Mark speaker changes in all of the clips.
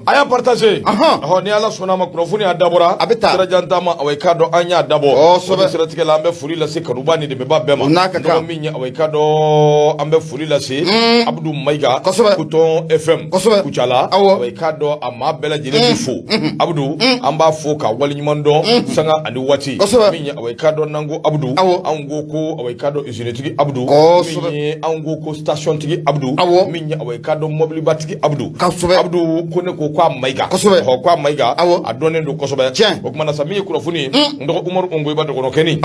Speaker 1: aya partager ni ala sona ma kunafuni adabora sira jantama away kado anya dabo sira tikela ambe furi la se karubani de beba bema no minya away kado ambe furi la se abdou maiga kuton fm kuchala away kado ama bela jele bifu abdou amba fo ka wali nyimondo sanga ani wati minya away kado nango abdou ango ko away kado usine tigi abdou minya ango ko station tigi abdou minya away kado mobile batigi abdou abdou kone ko kwa maiga ho kwa maiga adone ndo kosobe o kuma na sami kurafuni ndo Umar Ongoy ba dogono keni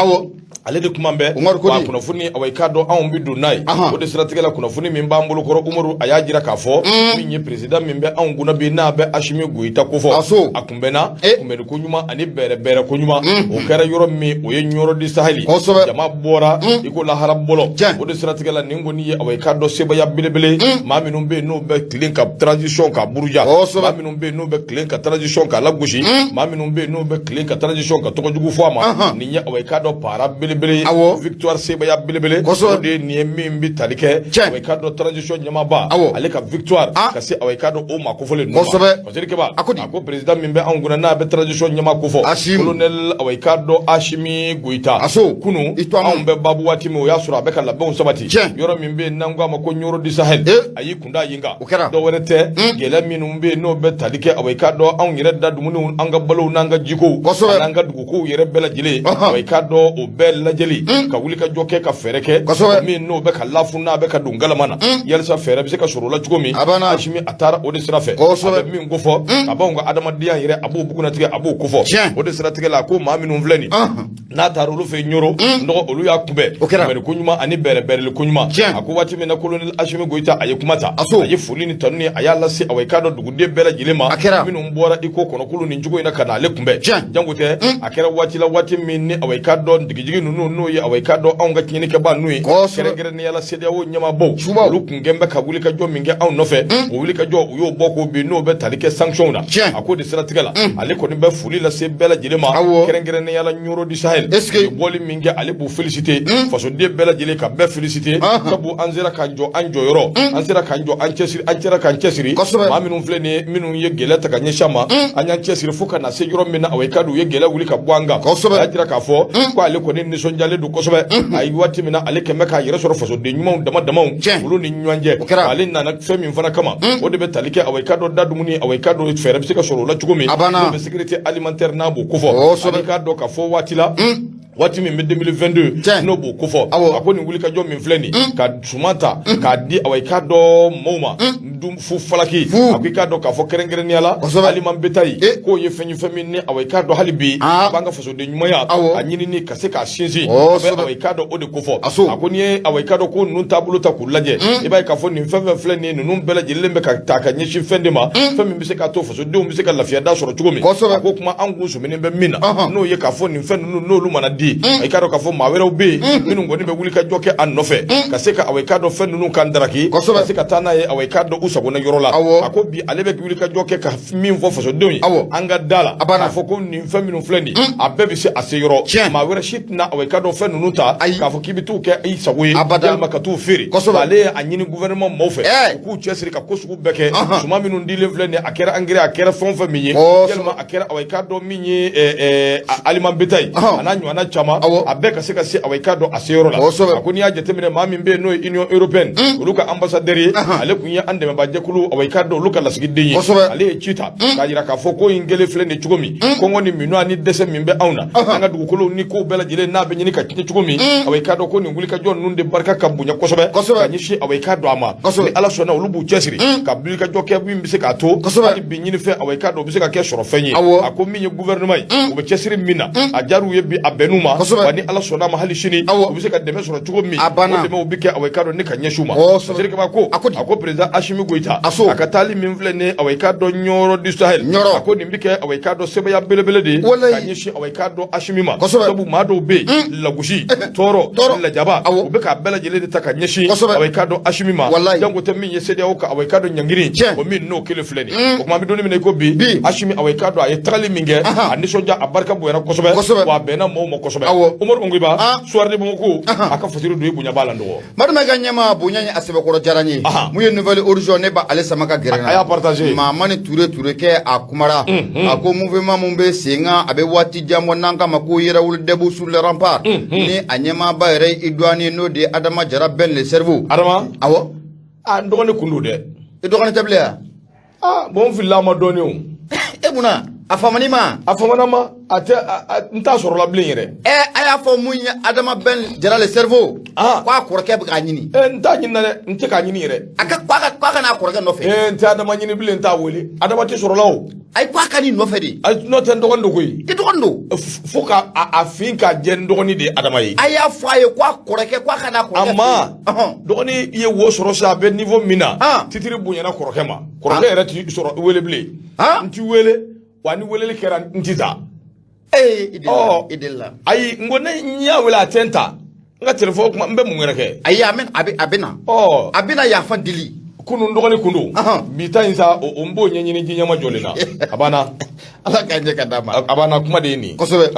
Speaker 1: ale de kuma mbe kwa kurafuni awai kado an bidu nai o de strategela kurafuni min ba mbulu koro Umaru ayajira kafo minye president min be an guna bi na be Ashimi Goita kofo akumbena kumenu kunyuma ani bere kunyuma o kara yoro mi o ye nyoro di saheli jama bora iko la harabolo o de strategela ningo ni awai kado seba ya bilebele ma minun be no be clean cap transition ka buruja ma minun be no be clean ka transition ka lagushi ma minun be no be clean ka transition ka tokojugu fama ninya awai kado para bilebele victoire seba ya bilebele o de ni mimbi talike awai kado transition nyama ba ale ka victoire kasi awai kado o ma kofole no parce que ba ako president mimbe anguna na be transition nyama kofo colonel awai kado Ashimi Goita kunu ambe babu wati mo ya sura be kala be on sabati yoro mimbe nangwa ma ko nyoro di sahel ayi kunda yinga do werete gele minum be no be talike awai kado an yere da dumunu anga balo nanga jiko nanga duko yere bela jile awai kado o bela jeli ka wuli ka joke ka fereke min no be ka lafuna be ka dungala mana yelsa fere be ka shurula chukomi Ashimi atara o de srafe abe min gofo abongo adama diya yere abu buguna tige abu kofo o de sra tige la ko ma minum vleni na tarulu fe nyoro ndo olu ya kube men kunyuma ani bere le kunyuma ako wati men colonel Ashimi Goita ayekumata ayi fulini tanni ayala si awai kado dugude bela jilema minum bora iko kono kulu ni njugo ina kana le kumbe jangote akera wati la wati minni awai kado digijigi nunu ya awai kado onga kini ke ba nui kere ni yala sedia wo nyama bo lu kungembe ka wuli ka jo minge aw nofe o wuli ka jo yo boko be no be talike sanction na ako de strategala ale ko ni be fuli la se bela jilema kere ni yala nyoro di sahel boli minge ale bu féliciter faso de bela jile ka be féliciter sabu anzira kanjo anjo yoro anzira kanjo anchesiri anchera kanchesiri ma minun fleni minun ye gele ta kanye shama anya chesiri fuka na se yoro mina awai kadu ye gele wuli ka bwanga ajira ka fo ko ale ko ni sonjale du kosobe ay wati mina ale kemme ka yere soro faso de nyuma dama wulu ni nywanje ale na na femi mfana kama o de be talike awai kado dadumuni awai kado fere bisika soro la chugumi be sécurité alimentaire na bu kufo ale kado ka fo watila wati mi 2022 no bo kofo akoni wuli ka jo mi fleni ka sumata ka di awai ka do moma dum fu falaki akika do ka fo kerengere ni ala ali man betai ko ye fenyu femi ni awai ka do halibi banga faso de nyuma ya anyini ni kase ka shinji awai ka do ode kofo akoni awai ka do ko nun tabulu ta kulaje e bai ka fo ni femme fleni nun bela jilembe ka ta ka nyishi fendema femi bi se ka to faso de bi se ka lafia da soro chugumi ko kuma angu so mini be mina no ye ka fo ni fenu no lu mana ay kado ka fo mawere be minu ngoni be wuli ka joke an nofe ka se ka awai kado fen nunu kan daraki ka se ka tana ye awai kado usago na yorola ako bi alebe ki wuli ka joke ka min fo faso doyi anga dala ka fo ko ni fen minu flendi abebe se aseyoro mawere shit na awai kado fen nunu ta ka fo kibitu ke ay sawe yalma ka tu firi ale anyini gouvernement mofe ku chesri ka kosuku beke suma minu ndile flendi akera angire akera fon fa miye yalma akera awai kado minye aliman betay ananyu ana chama abeka seka si awai kado aseyoro la akoni ya jetemine mami mbe no Union Européenne luka ambassadeur ale kunya ande mabaje kulu awai kado luka la sigidinyi ale chita kajira ka foko ingele flende chugomi kongo ni minu ani dese mimbe auna anga dugukulu ni ko bela jile na benyini ka chugomi awai kado ko ni ngulika jon nunde barka kabunya kosobe kanyishi awai kado ama ni ala sona ulubu chesiri ka bilika joke bimbise ka to ali binyini fe awai kado bisika ke soro fenyi akomi ye gouvernement ube chesiri mina ajaru yebi abenuma wani ala sona mahali shini ubise ka deme soro chugomi de me ubike awai kado ni kanye shuma sirike ba ko ako president Ashimi Goita akatali minvle ne awai kado nyoro di sahel ako ni mbike awai kado seba ya belebele de kanye shi awai kado Ashimi ma sabu mado be lagushi toro la jaba ubika bela jele de takanye shi awai kado Ashimi ma jango te min yesede oka awai kado nyangiri o min no kile fleni o kuma mi doni mi ko bi Ashimi awai kado ay trali minge ani soja abarka bo era kosobe wa bena mo kosɛbɛ Umar Ongiba soir de Bamako aka fasiru do bunya bala ndo
Speaker 2: madama ganyama bunya ni asebe ko jarani mu ye nouvelle origine ne ba ale samaka gerena
Speaker 1: aya partager
Speaker 2: mama ni Touré ke akumara ako mouvement mun be senga abe wati jambo nanga mako yera wul debu sur le rempart ni anyama ba yere idwani no de Adama Jara ben le cerveau
Speaker 1: Adama
Speaker 2: awo
Speaker 1: ndogone kundu de
Speaker 2: idogone tablia
Speaker 1: bon filla ma doni o
Speaker 2: e muna afamani ma
Speaker 1: ate nta soro la blen yere
Speaker 2: aya fo munya Adama ben Jara le cerveau kwa korke be nyini
Speaker 1: nta nyina de nte ka nyini yere
Speaker 2: aka kwa na korke no fe
Speaker 1: nta Adama nyini blen nta wole Adama ti soro lawo
Speaker 2: ay kwa kani no fe di
Speaker 1: ay no ten dogon do koy
Speaker 2: ti dogon do
Speaker 1: foka a fin ka jen dogoni de Adama yi
Speaker 2: aya fo ay kwa korke kwa kana korke
Speaker 1: amma dogoni ye wo soro sa be niveau mina titiri bunya na korke ma korke yere ti soro wele ble nti wele wani wele kera ntiza
Speaker 2: idilla
Speaker 1: ay ngone nya wala tenta nga telefon kuma mbe mungere ke
Speaker 2: ay amen abina ya fa dili
Speaker 1: kunu ndogoni kundu bita insa o mbo nyenyini jinyama jolena abana
Speaker 2: ala kanje kadama
Speaker 1: abana kuma de ni
Speaker 2: kosobe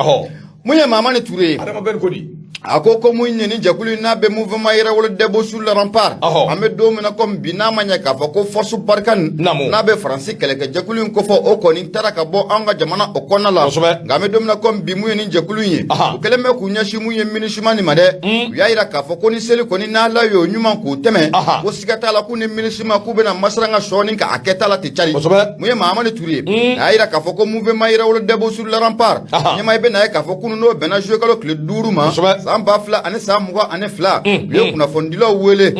Speaker 2: munya mama ni Touré
Speaker 1: Adama ben kodi
Speaker 2: akoko munya ni jakulu na be mouvement yera wala debo sur le rempart ame do mena comme bina manya ka fa ko force barkan na be français keleke jakulu ko fo o koni taraka bo anga jamana o konna la ngame do mena comme bi munya ni jakulu yi ko keleme ku nyashi munya minishimani made yaira ka fa ko ni seli ko ni na la yo nyuma ko teme ko sigata la ku ni minishima ku be na masranga shoni ka aketa la ti chari munya mama ni Touré yaira ka fa ko mouvement yera wala debo sur le rempart nyama be na ka fa ku no bena jouer kalo clé duruma samba fla ane samugo ane fla le kuna fondilo wele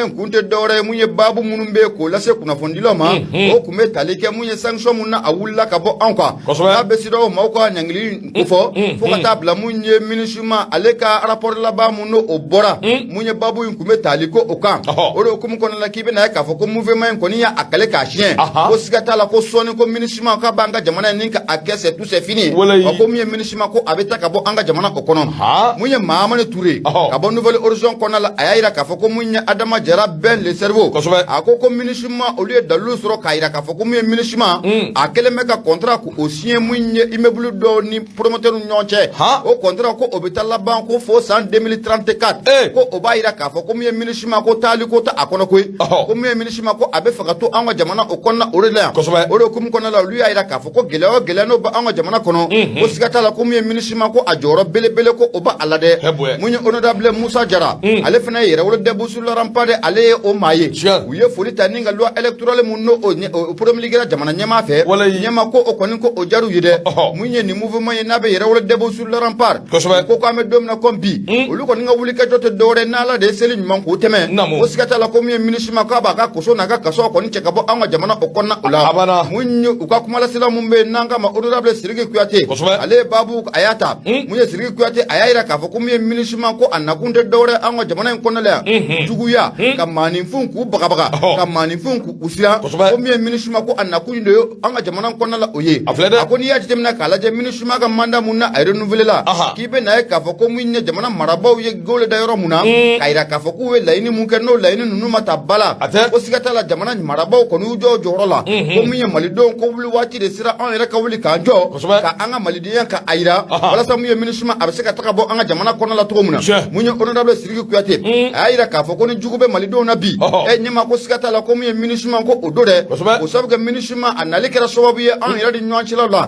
Speaker 2: nkunte dore munye babu munumbe ko lase kuna fondilo ma o kume talike munye sanction munna awulla ka bo anka na besido mako nyangli kufo foka tabla munye minishuma aleka rapport la ba munno obora munye babu nkume taliko okan oro kum kono la kibe na ka foko mouvement ko ni ya akale ka chien ko sigata la ko soni ko minishuma ka banga jamana ninka akese tout c'est fini ko munye minishuma ko abeta ka bo anga jamana okono munye mama ni Touré ka bo nouvelle origine kona la ayira ka foko munye Adama Jara ben le cerveau akoko minishima au lieu dalu soro kaira ka foko munye minishima akele meka contrat ko osien munye immeuble do ni promoteur nyonche o contrat ko hôpital la banque fo 2034 ko obayira ka foko munye minishima ko tali ko ta akono ko ko munye minishima ko abe fagato anga jamana okonna orela oro kum kona la lui ayira ka foko gele no ba anga jamana kono o sigata la ko munye minishima ko ajoro bele ko oba alade munye honorable Moussa Jara ale fana yere wala debu sur le rempart ale o maye uye foli taninga loi électorale munno o premier ligue jamana nyama fe nyama ko o konin ko o jaru yide munye ni mouvement yenabe yere wala debu sur le rempart ko ko ame dom na kombi olu ko ninga wuli ka joto dore nala de selin man ko teme o sikata la ko munye ministre ka ba ka koso na ka kaso ko ni cheka bo anga jamana o konna ula munye uka kumala sila mumbe nanga ma honorable Sirigi Kuyate ale babu ayata munye Sirigi Kuyate ayira ka fo ko munye minishima ko anakunde dore ango jamana ko na juguya ka mani funku baka ka mani funku usira ko munye minishima ko anakunde anga jamana ko na la oye akoni ya jitemna kala je minishima ka manda munna ay renouveler la kibe na ka fo ko munye jamana marabaw ye gole da yoro muna kaira ka fo ko we laini mun kenno laini nunu mata bala ko sigata la jamana marabaw ko nu jo joro la ko munye malidon ko wuli wati de sira an reka wuli ka jo ka anga malidiyan ka ayira wala sa munye minishima abseka taka bo anga jamana ko na la to muna munye honorable Sirigi Kuyate ayira ka fo ko ni jugube malidon na bi nyima ko sigata la ko munye minishima ko odore o sabuga minishima anali kera sababu ye an yira di nyanchila la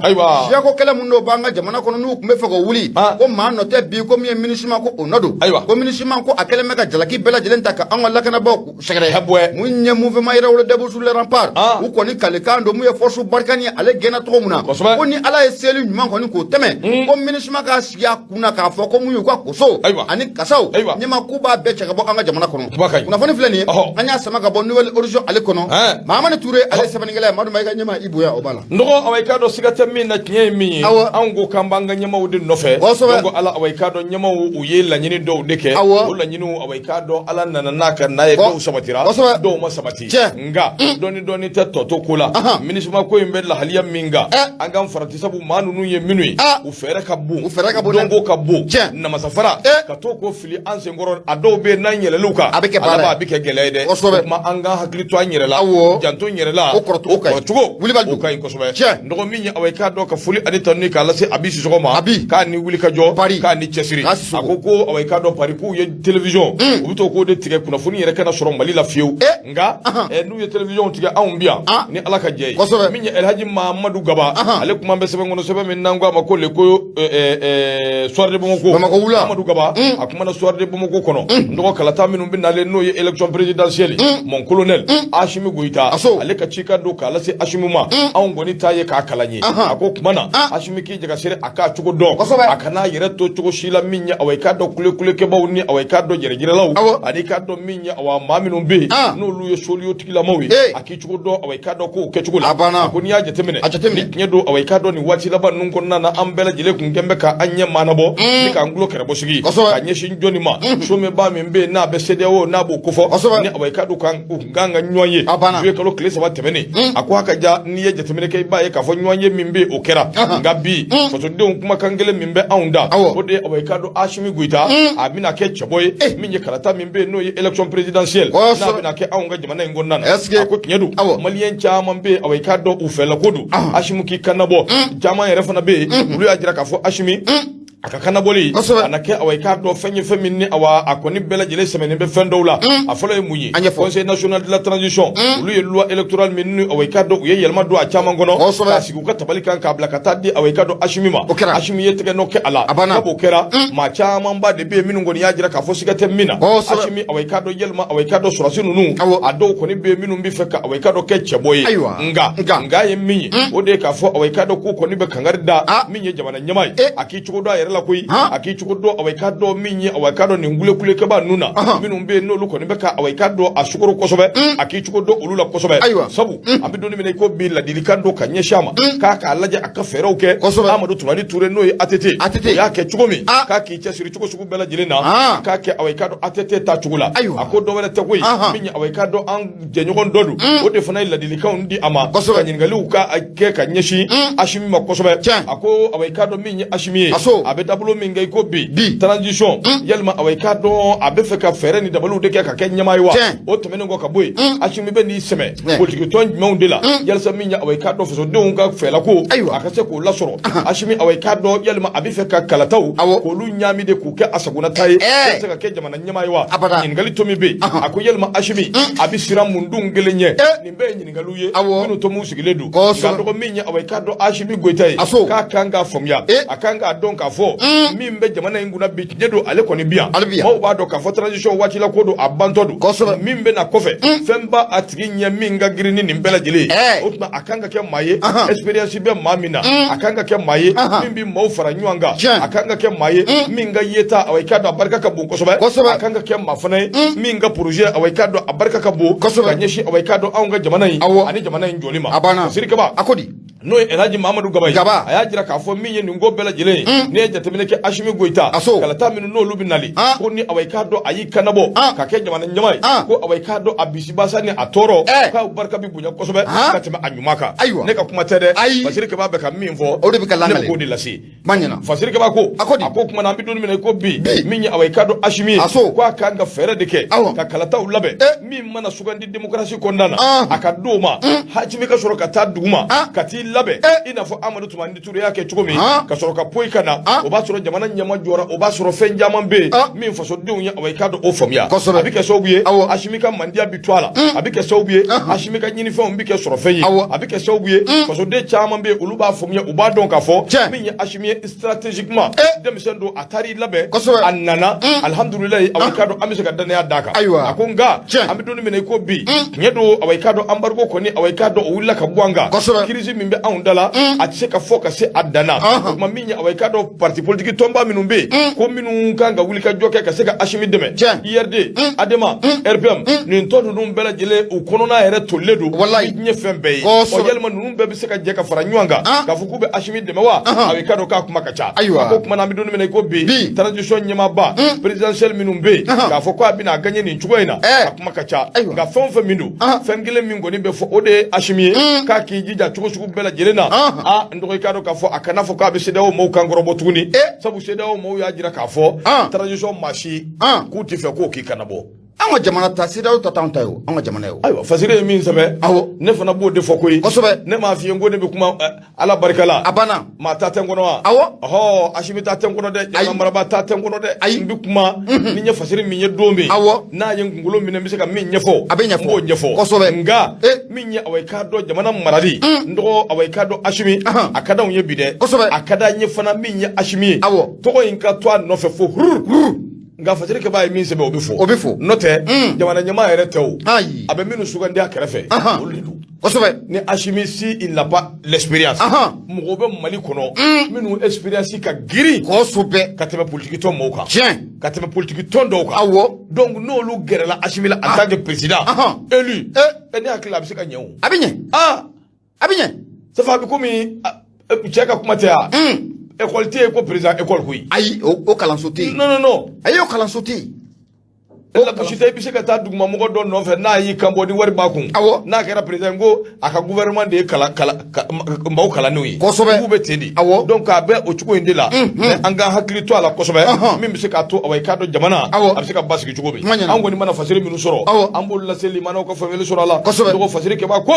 Speaker 2: ya ko kala mundo banga jamana ko nu kumbe fego wuli ko ma no te bi ko munye minishima ko onodo ko minishima ko akele meka jalaki bela jelenta ka an wala kana bo segere munye mouvement yira wala debu sur le rempart u ko ni kalekando munye force barkani ale gena to muna ko ni ala e selu nyuma ko ni ko teme ko minishima ka siya kuna ka fo ko munye ko koso ani kasaw nyima kuba be chaka bo anga jamana kono kuna foni flani anya sama ka bo nouvelle origine ale kono mama ni Touré ale sabaningala madu mai ga nyima ibuya obala
Speaker 1: ndogo awai kado sigata min na kinye mi ango kambanga nyama wudi nofe ndogo ala awai kado nyama uye la nyini do deke o la nyinu awai kado ala nananaka naye do sabatira do ma sabati nga doni tato to kula minishima ko imbe la haliya minga anga farati sabu manu nu ye minui u fere kabu dongo kabu na fara ka to ko fili an senkɔrɔ a dɔw bɛ n'an yɛlɛl'u kan a bɛ kɛ gɛlɛya ye dɛ o kuma an ka hakili to an yɛrɛ la janto n yɛrɛ la o kɔrɔcogo o ka ɲi kosɛbɛ nɔgɔ min ye aw k'a dɔn ka foli ani tanu k'a lase Abi Sisɔgɔ ma k'a ni wuli ka jɔ k'a ni cɛsiri a ko aw k'a dɔn pari k'u ye télévision u bɛ to k'o de tigɛ kunnafoni yɛrɛ kana sɔrɔ Mali la fiyewu nka n'u ye télévision tigɛ anw bi yan ni Ala ka jɛ ye min ye Elhaji Mahamadu Gaba ale kuma bɛ sɛbɛn kɔnɔ sɛbɛn min n'an ko a ma ko le ko soir de Bamako Mahamadu Gaba a kumana soir de Bamako kɔnɔ nɔgɔ kalata minnu bɛ nalen n'o ye élection présidentielle mon colonel Ashimi Goïta ale ka ci ka don k'a lase Ashimi ma anw kɔni t'a ye k'a kalan ye a ko kuma na Ashimi k'i jagasere a k'a cogo dɔn a kana yɛrɛ to cogo si la min ye awɔ i k'a dɔn kulekɛbaw ni awɔ i k'a dɔn yɛrɛjirɛlaw ani k'a dɔn min ye awɔ maa minnu bɛ yen n'olu ye soliyo tigilamaw ye a k'i cogo dɔn awɔ i k'a dɔn k'o kɛcogo la a ko n'i y'a jateminɛ ni tiɲɛ don awɔ i k'a dɔn nin waati laban ninnu kɔnɔna na an bɛɛ lajɛlen kun kɛn bɛ ka an ɲɛ maanabɔ ni k'an tulo kɛrɛbɔsigi ka ɲɛsin jɔnni ma somɛba min bɛ yen n'a bɛ CEDEAO n'a b'o kofɔ ni awɔ i k'a dɔn k'an ka ɲɔgɔn ye juillet kalo tile 3 tɛmɛnen a ko a ka ja n'i ye jateminɛ kɛ i b'a ye k'a fɔ ɲɔgɔn ye min bɛ o kɛra nka bi fasodenw kumakan kelen min bɛ anw da o de ye awɔ i k'a dɔn Ashimi Goïta a bɛna kɛ cɛbɔ ye min ye kalata min bɛ yen n'o ye élection présidentielle n'a bɛna kɛ anw ka jamana in kɔnɔna na a ko tiɲɛ don maliyɛn caman bɛ yen awɔ i k'a dɔn u fɛla ko don Ashimi k'i kannabɔ caman yɛrɛ fana bɛ yen olu y'a jira k'a fɔ Ashimi a ka kannabɔli a na kɛ awɔ i k'a dɔn fɛn ye fɛn min ni awɔ a kɔni bɛɛ lajɛlen sɛmɛnen bɛ fɛn dɔw la a fɔlɔ ye mun ye conseil national de la transition olu ye loi électorale min ni awɔ i k'a dɔn u ye yɛlɛma don a caman kɔnɔ k'a sigi u ka tabali kan k'a bila ka taa di awɔ i k'a dɔn Ashimi ma Ashimi ye tɛgɛ nɔ kɛ a la n'o kɛra maa camanba de bɛ yen minnu kɔni y'a jira k'a fɔ siga tɛ min na Ashimi awɔ i k'a dɔn yɛlɛma awɔ i k'a dɔn sɔrɔsi ninnu a dɔw kɔni bɛ yen minnu bɛ fɛ ka awɔ i k'a dɔn kɛ cɛbɔ ye nka ye min ye o de ye k'a fɔ awɔ i k'a dɔn k'u kɔni bɛ kangari da min ye jamana ɲɛmaa ye a k'i cogo dɔn a yɛrɛ la koyi cogo dɔn awɔ i k'a dɔn min ye awɔ i k'a dɔn nin kulekɛba ninnu na minnu bɛ yen n'olu kɔni bɛ ka awɔ i k'a dɔn a sukoro kosɛbɛ a k'i cogo dɔn olu la kosɛbɛ sabu an bɛ don min na i ko bi ladilikan don ka ɲɛsin a ma k'a lajɛ a ka fɛɛrɛw kɛ Amadu Tumani Ture n'o ye ATT o y'a kɛ cogo min k'a k'i cɛsiri cogo sugu bɛɛ lajɛlen na k'a kɛ awɔ i k'a dɔn ATT ta cogo la a ko dɔ wɛrɛ tɛ koyi min ye awɔ i k'a dɔn an jɛɲɔgɔn dɔ don o de fana ye ladilikanw di a ma ka ɲininkaliw ka kɛ ka ɲɛsin Ashimi ma kosɛbɛ a ko awɔ i k'a dɔn min ye Ashimi ye a bɛ dabolo min kɛ i ko bi transition yalima awɔ i k'a dɔn a bɛ fɛ ka fɛɛrɛ ni dabaliw de kɛ ka kɛ ɲɛmaa ye wa o tɛmɛnen kɔ ka bɔ yen Ashimi bɛ n'i sɛmɛ politique tɔn jumɛnw de la yalisa min ye awɔ i k'a dɔn fasodenw ka fɛla ko a ka se k'o lasɔrɔ Ashimi awɔ i k'a dɔn yalima a bɛ fɛ ka kalataw k'olu ɲaami de k'u kɛ a sagonata ye se ka kɛ jamana ɲɛmaa ye wa ɲininkali to min bɛ yen a ko yalima Ashimi a bɛ siran mun dun kelen ɲɛ nin bɛɛ ye ɲininkaliw ye minnu to mun sigilen don nka dɔgɔ min ye awɔ i k'a dɔn Ashimi Goïta ye k'a kan k'a faamuya a kan k'a dɔn k'a fɔ min bɛ jamana in kunna bi tiɲɛ don ale kɔni bi yan maaw b'a dɔn k'a fɔ transition waati la ko don a bantɔ don min bɛ na kɔfɛ fɛn ba a tigi ɲɛ min ka girin ni nin bɛɛ lajɛlen ye o tuma a kan ka kɛ maa ye expérience bɛ maa min na a kan ka kɛ maa ye min bɛ maaw fara ɲɔgɔn kan a kan ka kɛ maa ye min ka yeta awɔ i k'a dɔn a barika ka bon kosɛbɛ a kan ka kɛ maa fana ye min ka projet awɔ i k'a dɔn a barika ka bon ka ɲɛsin awɔ i k'a dɔn anw ka jamana in ani jamana in jɔli ma sirikaba a ko di n'o ye Elhaji Mahamadu Gaba ye a y'a jira k'a fɔ min ye nin ko bɛɛ lajɛlen ye n'i ye jateminɛ kɛ Ashimi Goïta kalata minnu n'olu bɛ nali ko ni awɔ i k'a dɔn a y'i kannabɔ ka kɛ jamana ɲɛmaa ye ko awɔ i k'a dɔn a bisibasa ni a tɔɔrɔ k'a barika bɛ bonya kosɛbɛ ka tɛmɛ a ɲuman kan ne ka kuma tɛ dɛ Fasirikaba bɛ ka min fɔ o de bɛ ka lamɛn ne bɛ k'o de lase Fasirikaba ko a ko kuma na an bɛ don min na i ko bi min ye awɔ i k'a dɔn Ashimi ye ko a kan ka fɛɛrɛ de kɛ ka kalataw labɛn min mana sugandi démocratie kɔnɔna na a ka d'o ma Ashimi ka sɔrɔ ka taa dugu ma ka t'i labɛn i n'a fɔ Amadu Tumani Ture y'a kɛ cogo min ka sɔrɔ ka poyi ka na o b'a sɔrɔ jamana ɲɛma jɔra o b'a sɔrɔ fɛn caman bɛ yen min fasodenw ye awɔ i k'a dɔn o faamuya a bɛ kɛ sababu ye Ashimi ka mandiya bi to a la a bɛ kɛ sababu ye Ashimi ka ɲinifɛnw bɛ kɛ sɔrɔ fɛn ye a bɛ kɛ sababu ye fasoden caman bɛ yen olu b'a faamuya u b'a dɔn k'a fɔ min ye Ashimi ye stratégiquement denmisɛn don a taar'i labɛn a nana alihamudulilayi awɔ i k'a dɔn an bɛ se ka danaya d'a kan a ko nka an bɛ don min na i ko bi tiɲɛ don awɔ i k'a dɔn embargo kɔni awɔ i k'a dɔn o wulila ka bɔ an kan crise min bɛ anw da la a tɛ se ka fɔ ka se a danna o tuma min ye awɔ i k'a dɔn parti politique tɔnba minnu bɛ yen ko minnu kan ka wuli ka jɔ kɛ ka se ka Ashimi dɛmɛ IRD ADEMA RPM nin tɔ ninnu bɛɛ lajɛlen u kɔnɔna yɛrɛ tolilen don diɲɛ fɛn bɛɛ ye o yalima ninnu bɛɛ bɛ se ka jɛ ka fara ɲɔgɔn kan k'a fɔ k'u bɛ Ashimi dɛmɛ wa awɔ i k'a dɔn k'a kuma ka ca a ko kuma na an bɛ don min na i ko bi transition ɲɛmaaba présidentielle minnu bɛ yen k'a fɔ ko a bɛna a gagner nin cogo in na a kuma ka ca nka fɛn o fɛn min don fɛn kelen min kɔni bɛ fɔ o de ye Ashimi ye k'a k'i jija cogo sugu bɛɛ lajɛlen na n dɔgɔ i k'a dɔn k'a fɔ a kana fɔ k'a bɛ CEDEAO maaw kan kɔrɔbɔ tuguni tuguni sabu CEDEAO mo ya jira k'a fɔ transition marche k'u tɛ fɛ k'o k'i kana bɔ
Speaker 2: an ka jamana ta CEDEAO ta t'anw ta ye o an ka jamana ye o
Speaker 1: ayiwa Fasire ye min sɛbɛ ne fana b'o de fɔ koyi
Speaker 2: kosɛbɛ ne
Speaker 1: m'a f'i ye ko ne bɛ kuma Ala barika la
Speaker 2: a banna
Speaker 1: maa ta tɛ n kɔnɔ wa
Speaker 2: awɔ
Speaker 1: Asimi ta tɛ n kɔnɔ dɛ Jamana marabaa ta tɛ n kɔnɔ dɛ ayi n bɛ kuma ni ɲɛ Fasire min ye don min n'a ye n kunkolo minɛ n bɛ se ka min ɲɛfɔ
Speaker 2: a bɛ ɲɛfɔ
Speaker 1: n b'o ɲɛfɔ
Speaker 2: kosɛbɛ
Speaker 1: nka min ye awɔ i k'a dɔn jamana marali n dɔgɔ awɔ i k'a dɔn Asimi a ka d'anw ye bi dɛ
Speaker 2: kosɛbɛ a
Speaker 1: ka d'an ye fana min ye Asimi ye tɔgɔ in ka to a nɔfɛ fo nka Fasire Keba ye min sɛbɛn o bɛ fɔ n'o tɛ jamana ɲɛmaa yɛrɛ tɛ o a bɛ minnu sugandi a kɛrɛfɛ olu de don kosɛbɛ ni Asimi si il n'a pas l'expérience mɔgɔw bɛ Mali kɔnɔ minnu expérience ka girin kosɛbɛ ka tɛmɛ politique tɔn mɔɔw kan tiɲɛ ka tɛmɛ politique tɔn dɔw kan donc n'olu gɛrɛla Asimi la en tant que président élu ne hakili la a bɛ se ka ɲɛ o
Speaker 2: a bɛ ɲɛ a bɛ ɲɛ
Speaker 1: safa a bɛ komi cɛ ka kuma tɛ yan école tɛ yen ko président école koyi
Speaker 2: ayi o kalanso tɛ yen
Speaker 1: non
Speaker 2: ayi o kalanso tɛ yen
Speaker 1: lagosi tɛ i bɛ se ka taa dugumamɔgɔ dɔ nɔfɛ n'a y'i kan bɔ ni wari b'a kun n'a kɛra président ko a ka gouvernement de ye maaw kalannenw ye
Speaker 2: kosɛbɛ
Speaker 1: k'u bɛ ten de donc a bɛ o cogo in de la mais an ka hakili to a la kosɛbɛ min bɛ se k'a to awɔ i k'a dɔn jamana a bɛ se ka basigi cogo min an kɔni mana Fasire minnu sɔrɔ an b'olu lase limanaw ka faamuyali sɔrɔ a la
Speaker 2: kosɛbɛ
Speaker 1: dɔgɔ Fasire Keba ko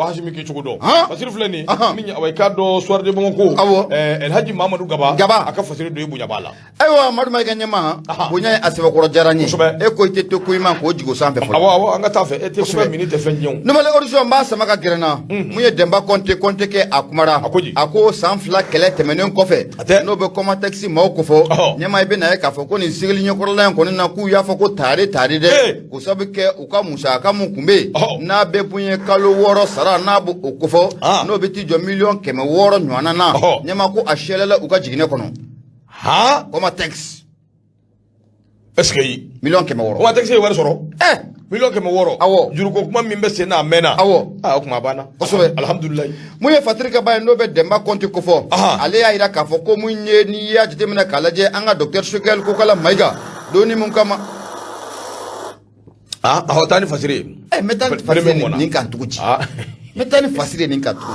Speaker 1: Hasimi k'i cogo dɔn Fasire filɛ nin min ye awɔ i k'a dɔn soir de Bamako Elhaji Mamadu Gaba a ka Fasire don i bonya b'a la
Speaker 2: ayiwa Madu Mayiga ɲɛmaa bonya ye a sɛbɛkɔrɔ diyara n ye ko i tɛ to ko i man k'o jigo sanfɛ fɔlɔ
Speaker 1: awɔ an ka taa fɛ e tɛ fɛn min tɛ fɛn diɲɛ o
Speaker 2: nouvelle audition n b'a sama ka gɛrɛ n na mun ye Demba Konte kɛ a kumara a ko san 2 kɛlɛ tɛmɛnen kɔfɛ n'o bɛ Comatex maaw kofɔ ɲɛmaa i bɛ na ye k'a fɔ ko nin sigili ɲɛkɔrɔla in kɔni na k'u y'a fɔ ko tare dɛ k'o sabu kɛ u ka musaka mun tun bɛ yen n'a bɛ kun ye kalo 6 sara n'a b'o kofɔ n'o bɛ t'i jɔ 600 000 ɲɔgɔnna na ɲɛmaa ko a sɛlɛla u ka jiginɛ kɔnɔ Comatex est-ce que 100 000
Speaker 1: Comatex ye wari sɔrɔ 100 000 awɔ juruko kuma min bɛ sen na a mɛnna awɔ o kuma banna kosɛbɛ alhamdulilayi
Speaker 2: mun ye Fasire Keba ye n'o bɛ Demba Konte ko fɔ ale y'a jira k'a fɔ ko mun ye n'i y'a jateminɛ k'a lajɛ an ka docteur Choguel Kokala Mayiga donni mun kama
Speaker 1: awɔ taa ni Fasire ye
Speaker 2: n bɛ taa ni Fasire nin kan cogo di n bɛ taa ni Fasire nin kan cogo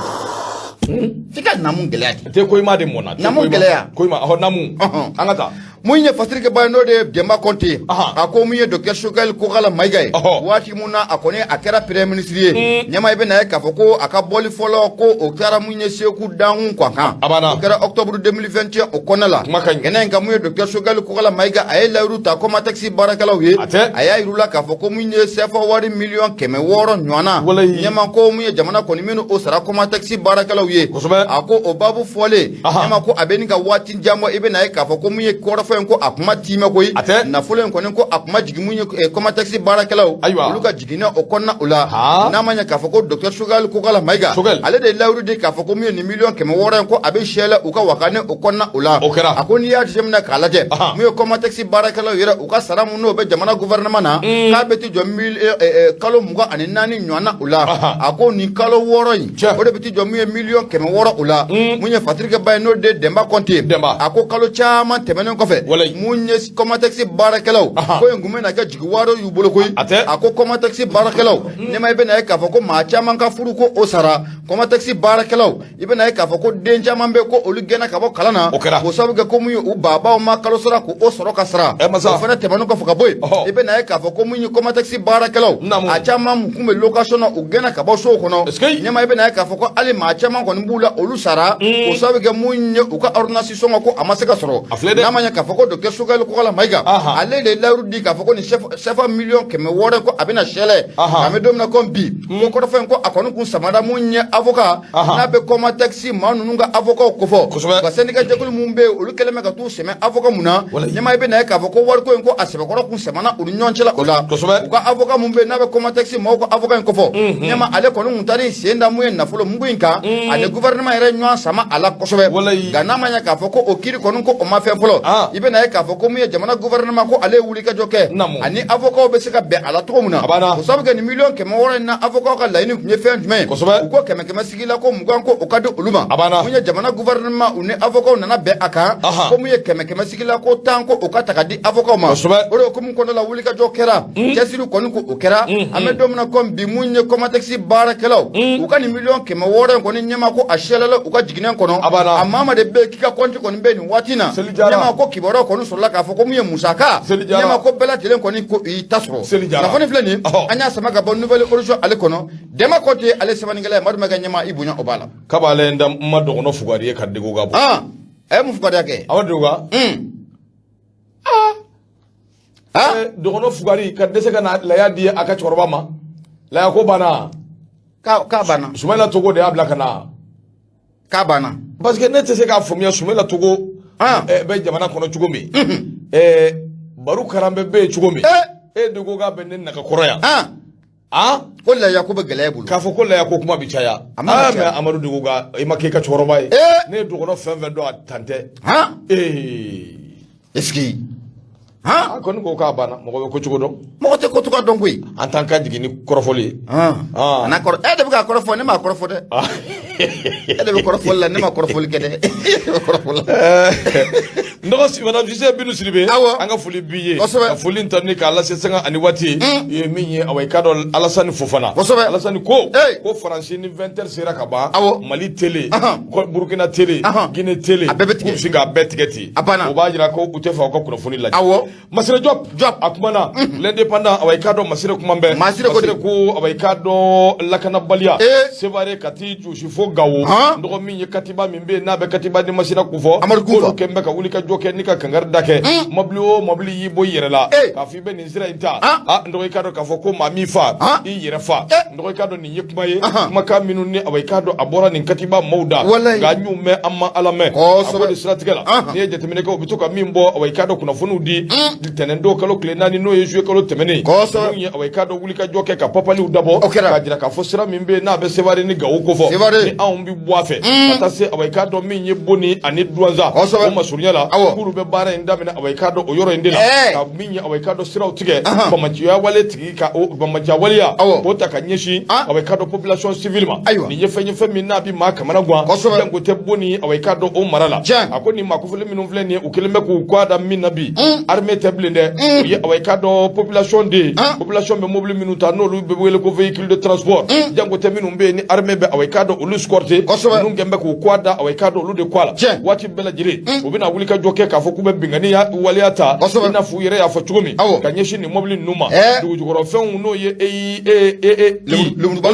Speaker 2: di f'i ka namu gɛlɛya de
Speaker 1: tɛ Koyima de mɔnna
Speaker 2: namu gɛlɛya
Speaker 1: Koyima namu an ka taa
Speaker 2: mun ye Fasire Keba ye n'o de ye Demba Konte a ko mun ye docteur Choguel Kokala Mayiga ye waati mun na a kɔni a kɛra premier ministre ye ɲɛmaa i bɛ na ye k'a fɔ ko a ka bɔli fɔlɔ ko o kɛra mun ye Seku Dankun kan o kɛra octobre 2021 o kɔnɔna la kɛnɛ in kan mun ye docteur Choguel Kokala Mayiga a ye layiru ta Comatex baarakɛlaw ye a y'a yir'u la k'a fɔ ko mun ye CFA wari 100 000 ɲɔgɔnna ɲɛmaa ko mun ye jamana kɔni minnu o sara Comatex baarakɛlaw ye a ko o baabu fɔlen ɲɛmaa ko a bɛ nin ka waati jan bɔ i bɛ na ye k'a fɔ ko mun ye kɔrɔfɔ in ko a kuma tiimɛ koyi nafolo in kɔni ko a kuma jigin mun ye Comatex baarakɛlaw olu ka jiginɛ o kɔnɔna o la n'a ma ɲɛ k'a fɔ ko docteur Choguel Kokala Mayiga ale de ye layiru di k'a fɔ ko mun ye nin 1 600 000 in ko a bɛ sɛlɛ u ka wakane o kɔnɔna o la a ko n'i y'a jateminɛ k'a lajɛ mun ye Comatex baarakɛlaw yɛrɛ u ka sara mun n'o bɛ jamana gouvernement na k'a bɛ ti jɔ kalo 24 ɲɔgɔnna o la a ko nin kalo 6 in o de bɛ ti jɔ mun ye 1 600 000 o la mun ye Fasire Keba ye n'o de Demba Konte a ko kalo caman tɛmɛnen kɔfɛ mun ye Comatex baarakɛlaw ko in kun bɛ na kɛ jigi wari y'u bolo koyi a ko Comatex baarakɛlaw ɲɛmaa i bɛ na ye k'a fɔ ko maa caman ka furu ko o sara Comatex baarakɛlaw i bɛ na ye k'a fɔ ko den caman bɛ ko olu gɛnna ka bɔ kalan na o sababu kɛ ko mun ye u babaw ma kalo sara ko o sɔrɔ ka sara o fana tɛmɛnen kɔfɛ ka bɔ yen i bɛ na ye k'a fɔ ko mun ye Comatex baarakɛlaw a caman kun bɛ location na u gɛnna ka bɔ so kɔnɔ ɲɛmaa i bɛ na ye k'a fɔ ko hali maa caman kɔni b'u la olu sara o sababu kɛ mun ye u ka ordonnance sɔngɔ ko a ma se ka sɔrɔ n'a ma ɲɛ k'a fɔ ko docteur Choguel Kokala Mayiga ale de layiru di k'a fɔ ko nin CFA 1 600 000 ko a bɛna sɛlɛ a bɛ don min na ko bi ko kɔrɔfɔ in ko a kɔni kun samara mun ye avocat n'a bɛ Comatex maa ninnu ka avocat kofɔ ka syndicat jɛkulu mun bɛ yen olu kɛlen bɛ ka t'u sɛmɛ avocat mun na ɲɛmaa i bɛ na ye k'a fɔ ko wariko in ko a sɛbɛkɔrɔ kun sɛmɛna u ni ɲɔgɔn cɛ la o la u ka avocat mun bɛ yen n'a bɛ Comatex maaw ka avocat in kofɔ ɲɛmaa ale kɔni kun taara sen da mun ye nafolo mugu in kan ani gouvernement yɛrɛ ɲɔgɔn sama a la kosɛbɛ nka n'a ma ɲɛ k'a fɔ ko o kiiri kɔni ko o ma fɛn fɔlɔ i ibena ka fo ko mu ye jamana gouvernement ko ale wuli ka joke ani avocat be se ka be ala to muna ko sabu ke ni million ke mo wona na avocat ka layini kunye fen jume ko keme sigila ko mugan ko o kadu uluma mu ye jamana gouvernement une avocat nana be aka ko mu ye keme sigila ko tanko o kata ka di avocat ma oro ko mu ko la wuli ka jokera jesiru ko ni ko o kera ame domna ko bi munye ko taxi barakelaw u ka ni million ke mo wona ko ni nyama ko ashelala u ka jiginen kono amma de be kika konti ko ni be ni watina nyama ko kiboro ko no solla ka fo ko mu ye musaka nyama ko bela telen ko ni ko i tasro na foni fleni anya sama ga bon nouvelle origine ale kono dema ko te ale sama ngala madu maga nyama ibunya obala
Speaker 1: kabale ndam mado kono fugari e kadde go gabo
Speaker 2: mu fugari yake
Speaker 1: awaduga dogono fugari kadde se kana la yadi aka chorba ma la ko bana
Speaker 2: ka bana
Speaker 1: sumela togo de abla kana
Speaker 2: ka bana
Speaker 1: parce que nete se ka fomia sumela togo be jamana kono chugome baru karambe be chugome dogo ga benen naka koroya
Speaker 2: ko la yakuba galebulu
Speaker 1: ka fo ko la yakko kuma bicaya me amadu dogo ga e make ka choroba ne dogo no fenve do tante
Speaker 2: eski
Speaker 1: ko ni ko ka bana mo ko chugo do
Speaker 2: mo te ko to ka dongui
Speaker 1: en tant que jigini korofoli
Speaker 2: na kor de ka korofoli ma korofode de be korofoli la ne ma korofoli kede korofoli
Speaker 1: ndo si madame Jise binu siribe anga fuli biye ka fuli ntani ka ala senga ani wati ye minye awai kado Alassane Fofana Alassane ko France ni 20h sera ka ba Mali télé ko Burkina télé Guinée télé ko singa betigeti o ba jira ko utefa ko korofoli la Masire Job akumana l'indépendant awai kado masire kumambe masire ko awai kado lakana balia sevare kati jushifo gawo ndo minye katiba mimbe na be katiba ni masira kufo ko kembe ka wuli ka joke nika kangar dake mobli yi boy yerela ka fi be ni sira inta ndo kado ka fo ko mami fa yi yere fa ndo kado ni yekuma ye maka minu ni awai kado abora ni katiba mauda ga nyume amma alame ko de sira tigala ni je temene ko bituka mimbo awai kado kuna funu di tenendo kalo klenani no yejue kalo temene ko ni awai kado wuli ka joke ka papali udabo ka jira ka fo sira mimbe na be sevare ni gawo ko fo ni bi boafe atase awai kado minye boni ani duanza o masuryala kuru be bara inda mina awai kado o yoro indila ka minye awai kado siraw tige bamajiya wale tigi ka o bamajiya waliya o ta kanyeshi awai kado population civile ma ni yefe minna bi ma kamana gwa yango te boni awai kado o marala akoni makufule minu vle ni ukeleme ku kwada minna bi armée teblende ye awai kado population be mobile minuta no lu be wele ko véhicule de transport yango te minu be ni armée be awai kado o lu scorté nu ngembe ku kwada awai kado lu de kwala wati bela jire obina wuli ka joke ka fo kube bingani ya waliata ina fu yere ya fo chugumi kanyeshi ni mobile numa du jugoro fen no ye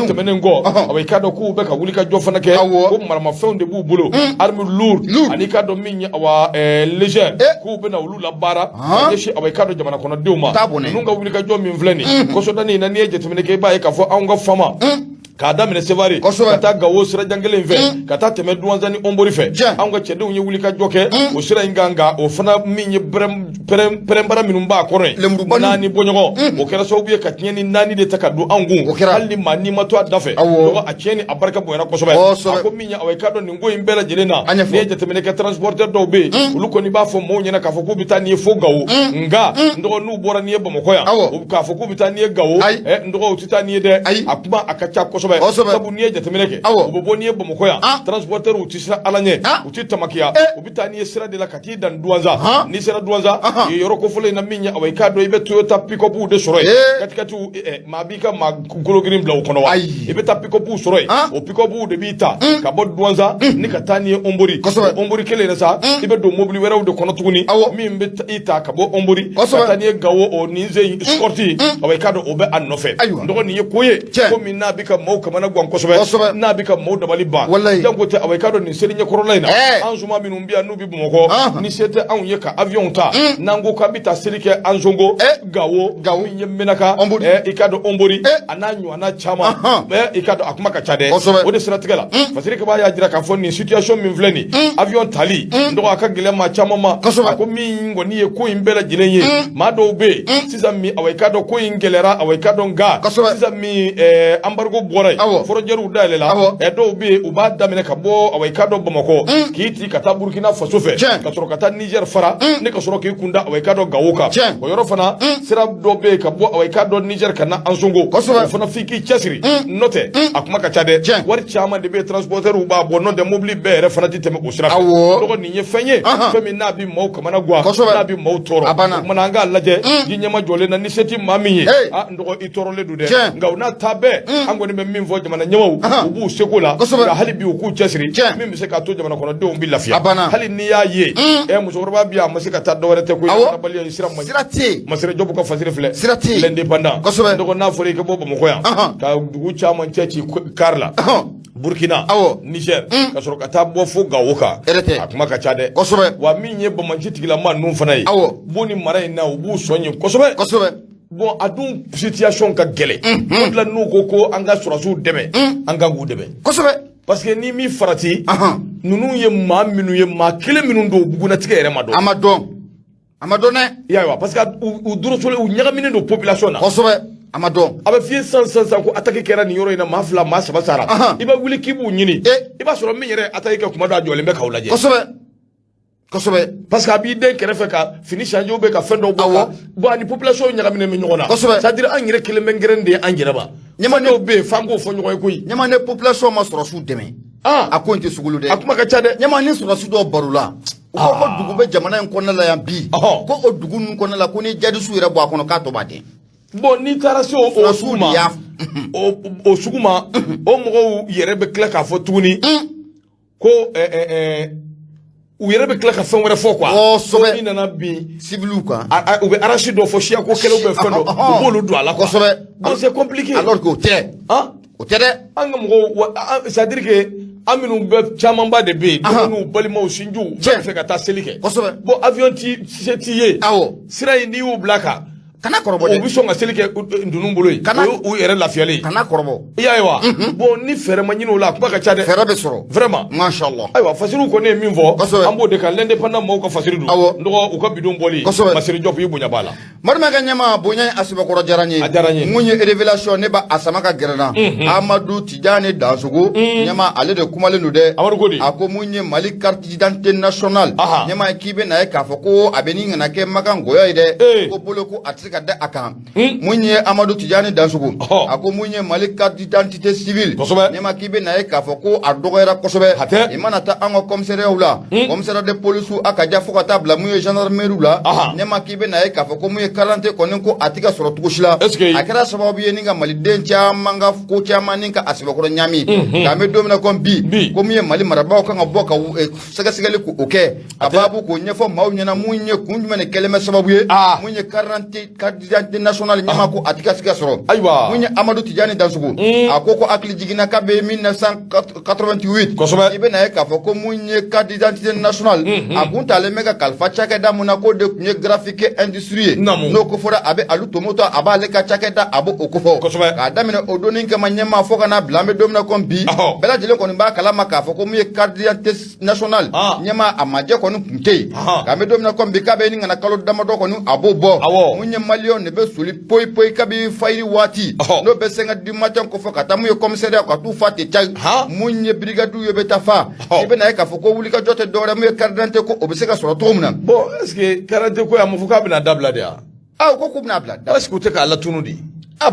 Speaker 1: temenengo awai kado ku be ka wuli ka jofana ke ko marama fen de bu bulo arme lourd ani kado minya awa léger ku be na wulu la bara kanyeshi awai kado jamana kono deuma nunga wuli ka jomi mvleni ko so dani na niye temene ke ba e ka fo anga fama kada mine sevari kata gawo sira jangele nfe kata teme duanzani ombori fe anga chede unye wuli ka joke o sira inganga o fana minye prembara minumba akore nani bonyogo o kera so buye katnyeni nani de takadu angu halli mani mato adafe o acheni abarka boyana kosobe ko minya awai kado ningo imbela jelena ne jete mene ka transporteur do be uluko ni ba fo mo nyena ka fo ku bitani fo gawo nga ndo nu bora ni ebo mokoya o ka fo ku bitani gawo ndo utitani de akuma akacha sabu niye jatemineke obobo niye bomokoya transporteur utisira alanye utitamakia ubitani sira de la kati dan duanza ni sira duanza yoro ko fule na minya awai kado ibe Toyota pick-up de soroy katikati mabika magolo green bla ukono wa ibe ta pick-up soroy o pick-up de bita ka bod duanza ni katani ombori kele na sa ibe do mobile wera de kono tuguni mi mbe ita ka bo ombori katani gawo o ninze scorti awai kado obe anofe ndo ni yekoye ko minna bika mo kamana gwan kosobe na bika mo da baliba jango te awai kado ni serigne korolaina anzuma minumbi anubi bumoko ni sete an yeka avion ta nango kabita serike anzongo gawo minye menaka ikado ombori ananyo anachama ikado akumaka chade ode strategala fasirike ba ya jira ka fonni situation min vleni avion tali ndo akagile ma chama ma ko mingo ni e ko imbela jilenye ma do be siza mi awai kado ko ingelera awai kado nga siza mi ambargo dabara frontière dale la e do be u ba damine ka bo away ka do Bamako kiti ka ta Burkina Faso fe ka soro ka ta Niger fara ne ka soro ke kunda away ka do Gawoka o yoro fana sira do be ka bo away ka do Niger kana Ansongo fana fiki chasiri note akuma ka chade war chama de be transporteur u ba bo no de mobili be re fana ti teme o sira do ni nye fenye femi na bi mo kamana gwa na bi mo toro mana nga laje di nyama jole na ni seti mami ndo itoro le du de nga una tabe angoni me min fo jamana nyawu ubu sekola ga hali bi ku chasiri min bi se ka to jamana kono do bi lafiya hali ni ya ye e musoroba bi am se ka ta do wala te ko na bali ya sira masira jobu ko fasire fle l'indépendant ndo na fo ke bobo mo ko ya ka dugu chama chechi karla Burkina Niger ka soro ka ta bo fo Gawoka akuma ka chade wa min ye bamanci tigila ma nun fana ye boni mara na ubu sonye kosobe bon adun situation ka gele on la nu ko anga surasu deme anga gu deme parce que ni mi farati nunu ye ma minu ye ma kele minu do buguna tige yere amadon ne yawa parce que u duro sole u nyaga minu do population na amadon abe fi sans ko attaquer kera ni yoro ina mafla ma sabasara iba wuli kibu nyini iba soro min yere attaquer kuma do ajole be kawlaje kosobe parce que abi den kerefe ka fini change be ka fendo bo ani population nyaga mine me nyogona c'est à dire an yere kele mengrende an jeraba nyama no be fango fo nyogoy koy nyama ne population ma soro su deme akonte sugulu de akuma ka chade nyama ne soro su do barula ko dugu be jamana en konna la yambi ko o dugu nun konna la ko ni jadi su yere bo akono ka to bade bon ni tarasi o suguma o suguma o mogo yere be kla ka fo tuni ko u yere be kla ka fon were fo quoi so ni nana bi civilu quoi ou be arracher do fo chia ko kelo be fendo o bolu do ala quoi bon c'est compliqué alors que o tere anga mogo c'est à dire que aminu be chama ba de be no balima o sinju be fe ka ta selike bon avion ti ye sira ni u blaka kana korobo de obiso nga selike ndunumbulo yi o yere lafiale kana korobo yawa bon ni fere manyino la kuba ka chade fere be soro vraiment mashallah aywa fasiru ko ne min vo ambo de kan l'indépendant mo ko fasiru du ndo o ko bidon boli masiri job yi bunya bala marma ga nyama bunya asiba ko jaranye munye révélation ne ba asama ka gerana Amadou Tidjane Dansogo nyama ale de kumale nu de ako munye Mali carte d'identité nationale nyama kibe na e ka foko abeni ngana ke makango yo ide ko bolo ko atika da akan munye Amadou Tidjane Dansogo ako munye Mali carte d'identité civile nyama kibe na e ka foko adogera kosobe imana ta ango commissaire ula commissaire de police akaja foko ta bla munye gendarmerie ula nyama kibe na e ka foko munye 40 konen ko atika soro tukushila akara sababu ye ninga Mali dencha manga ko chama ninka asiba ko nyami kame domina kon bi ko munye Mali maraba ko nga boka saga sigale ko oke ababu ko nyefo mawnyana munye kunjumene keleme sababu ye munye 40 carte d'identité nationale nyama ko atika siga soro munye Amadou Tidjane Dansogo akoko akli jigina kabe 1988 ibe na ka foko munye carte d'identité nationale akunta le mega kalfa chaka da munako de kunye graphique industrie no ko fora abe alu tomoto aba le ka chaka da abo okofo ka damina odonin ka manyama foka na blambe domina kon bi bela jele kon ba kala maka foko munye carte d'identité nationale nyama amaje kon kunte ka me domina kon bi kabe ni ngana kalo damado kon abo bo munye malion ne be suli poi kabi fayri wati no be senga du matin ko foka tamu yo commissaire ko tu fati tag munye brigade yo beta fa ibe na ka foko wuli ka jote dore mu carte d'identité ko obeseka soro to muna bon est ce que carte d'identité ko ya mu foka bina dabla dia ko kubna bla est ce que te ka la tunudi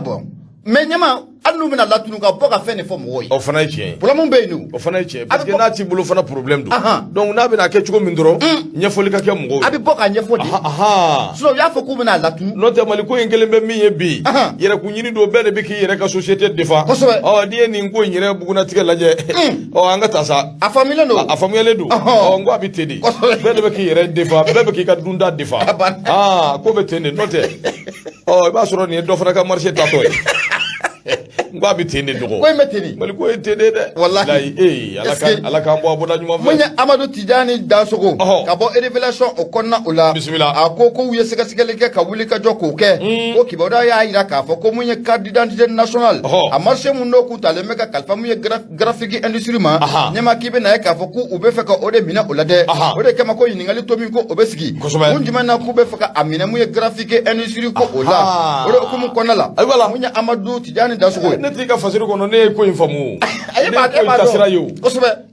Speaker 1: bon mais nyama anu bina la tunu ka boka fene fo moy o fana tien problème be nu o fana tien parce que na ti bulu fana problème do donc na bina ke chuko mindoro nyefoli ka ke mo abi boka nyefoli so ya fo ku bina la tunu no te mali ko ngele be mi yebi yere ku nyini do be be ki yere ka société de fa die ni ngo nyere buguna tike laje anga tasa a famille no a famille do ngo abi tedi be ki yere de fa be ki ka dunda de fa ko be tende no te ba soro ni do fana ka marché tato ngwa bitende dogo ko meteni mali ko etede de wallahi alaka mbo aboda nyuma fe munya Amadou Tidjane Dansogo ka bo révélation o konna ula bismillah akoko wiye sega sigeleke ka wuli ka joko ke ko kiboda ya ira ka fo ko munya carte d'identité nationale a marché mun no ku tale meka kalfa munya graphique industrie ma nyama kibe na ka fo ku ube fe ka ode mina ulade ode kama ko yiningali tomi ko obesiki munjima na ku be fe ka amina munya graphique industrie ko ola ode ko mun konna la munya Amadou Tidjane Dansogo ne t'i ka fasiri kɔnɔ ne ye ko in faamu ne ye ko in tasira ye o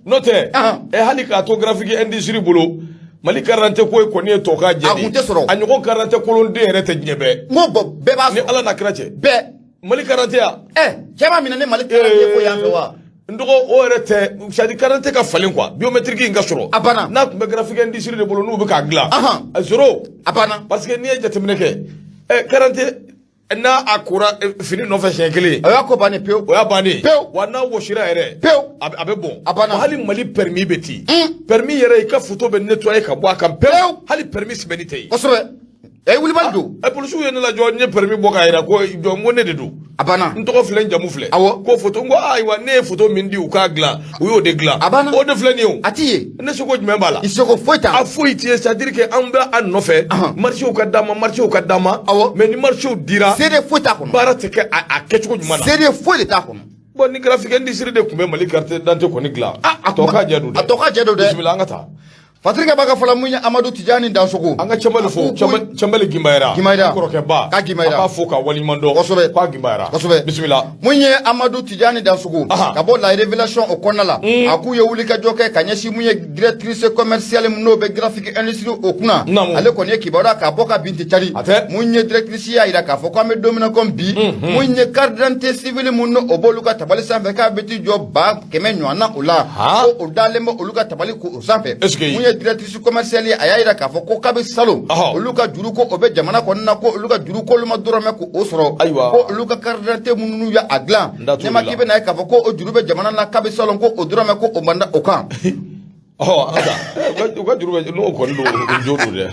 Speaker 1: n'o tɛ hali k'a to graphique industrie bolo Mali carte d'identité ko kɔni ye tɔ ka jɛni a ɲɔgɔn carte d'identité kolonden yɛrɛ tɛ diɲɛ bɛɛ
Speaker 2: n ko bɛɛ b'a sɔrɔ
Speaker 1: ni Ala n'a kira cɛ
Speaker 2: bɛɛ
Speaker 1: Mali carte d'identité
Speaker 2: cɛ b'a minɛ ne Mali carte d'identité ko yan fɛ wa
Speaker 1: n dɔgɔ o yɛrɛ tɛ c'est à dire carte d'identité ka falen quoi biométrique in ka sɔrɔ
Speaker 2: a banna
Speaker 1: n'a tun bɛ graphique industrie de bolo n'u bɛ k'a dilan a zéro
Speaker 2: a banna
Speaker 1: parce que n'i ye jateminɛ kɛ carte d'identité n'a a kora fini nɔfɛ siɲɛ kelen
Speaker 2: o y'a ko bannen pewu
Speaker 1: o y'a bannen
Speaker 2: pewu
Speaker 1: wa n'a wɔsira yɛrɛ
Speaker 2: pewu
Speaker 1: a bɛ bɔn
Speaker 2: a banna
Speaker 1: hali Mali permis bɛ ten permis yɛrɛ i ka photo bɛ nettoyer ka bɔ a kan pewu hali permis sɛbɛnni tɛ yen
Speaker 2: kosɛbɛ wulibali don
Speaker 1: polisiw ye ne lajɔ n ye permis bɔ k'a yira ko jɔ n ko ne de don
Speaker 2: a banna
Speaker 1: n tɔgɔ filɛ n jamu filɛ
Speaker 2: awɔ
Speaker 1: ko photo n ko ayiwa ne ye photo min di u k'a dilan u y'o de dilan
Speaker 2: a banna
Speaker 1: o de filɛ nin ye o
Speaker 2: a t'i ye
Speaker 1: ne seko jumɛn b'a la
Speaker 2: i seko foyi t'a
Speaker 1: a foyi t'i ye c'est à dire que an bɛ a nɔfɛ marchew ka d'an ma marchew ka d'an ma
Speaker 2: awɔ
Speaker 1: mais ni marchew dira
Speaker 2: seede foyi t'a kɔnɔ
Speaker 1: baara tɛ kɛ a kɛcogo ɲuman na
Speaker 2: seede foyi de t'a kɔnɔ
Speaker 1: bon ni graphique industrie de tun bɛ Mali carte d'identité kɔni dilan a tɔ k'a jɛ don dɛ
Speaker 2: a tɔ k'a jɛ don dɛ
Speaker 1: bisimila an ka taa
Speaker 2: Fatirika b'a ka fɔla mun ye Amadu Tijani Dansogo
Speaker 1: an ka Cɛmbali fo Cɛmbali Gimbayira kɔrɔkɛba
Speaker 2: ka Gimbayira
Speaker 1: a b'a fo ka waliɲuman dɔn
Speaker 2: kosɛbɛ
Speaker 1: k'a Gimbayira
Speaker 2: kosɛbɛ
Speaker 1: bisimila
Speaker 2: mun ye Amadu Tijani Dansogo ka bɔ La Révélation o kɔnɔna la a k'u ye wulikajɔ kɛ ka ɲɛsin mun ye directrice commerciale n'o bɛ graphique industrie o kunna ale kɔni ye kibaruya k'a bɔ ka bin tɛ cari mun ye directrice y'a yira k'a fɔ k'an bɛ don min na comme bi mun ye carte d'identité civile mun n'o b'olu ka tabali sanfɛ k'a bɛ t'i jɔ 100 ɲɔgɔnna o la ko o dalen bɛ olu ka tabali ko o sanfɛ mun ye directrice commerciale a y'a yira k'a fɔ ko kabi salon olu ka juru ko o bɛ jamana kɔnɔna na ko olu ka juru ko olu ma dɔrɔmɛ ko o sɔrɔ ko olu ka carte d'identité minnu y'a dilan ne ma k'i bɛ na ye k'a fɔ ko o juru bɛ jamana na kabi salon ko o dɔrɔmɛ ko o man da o kan
Speaker 1: u ka juru bɛ n'o kɔni don o jo don dɛ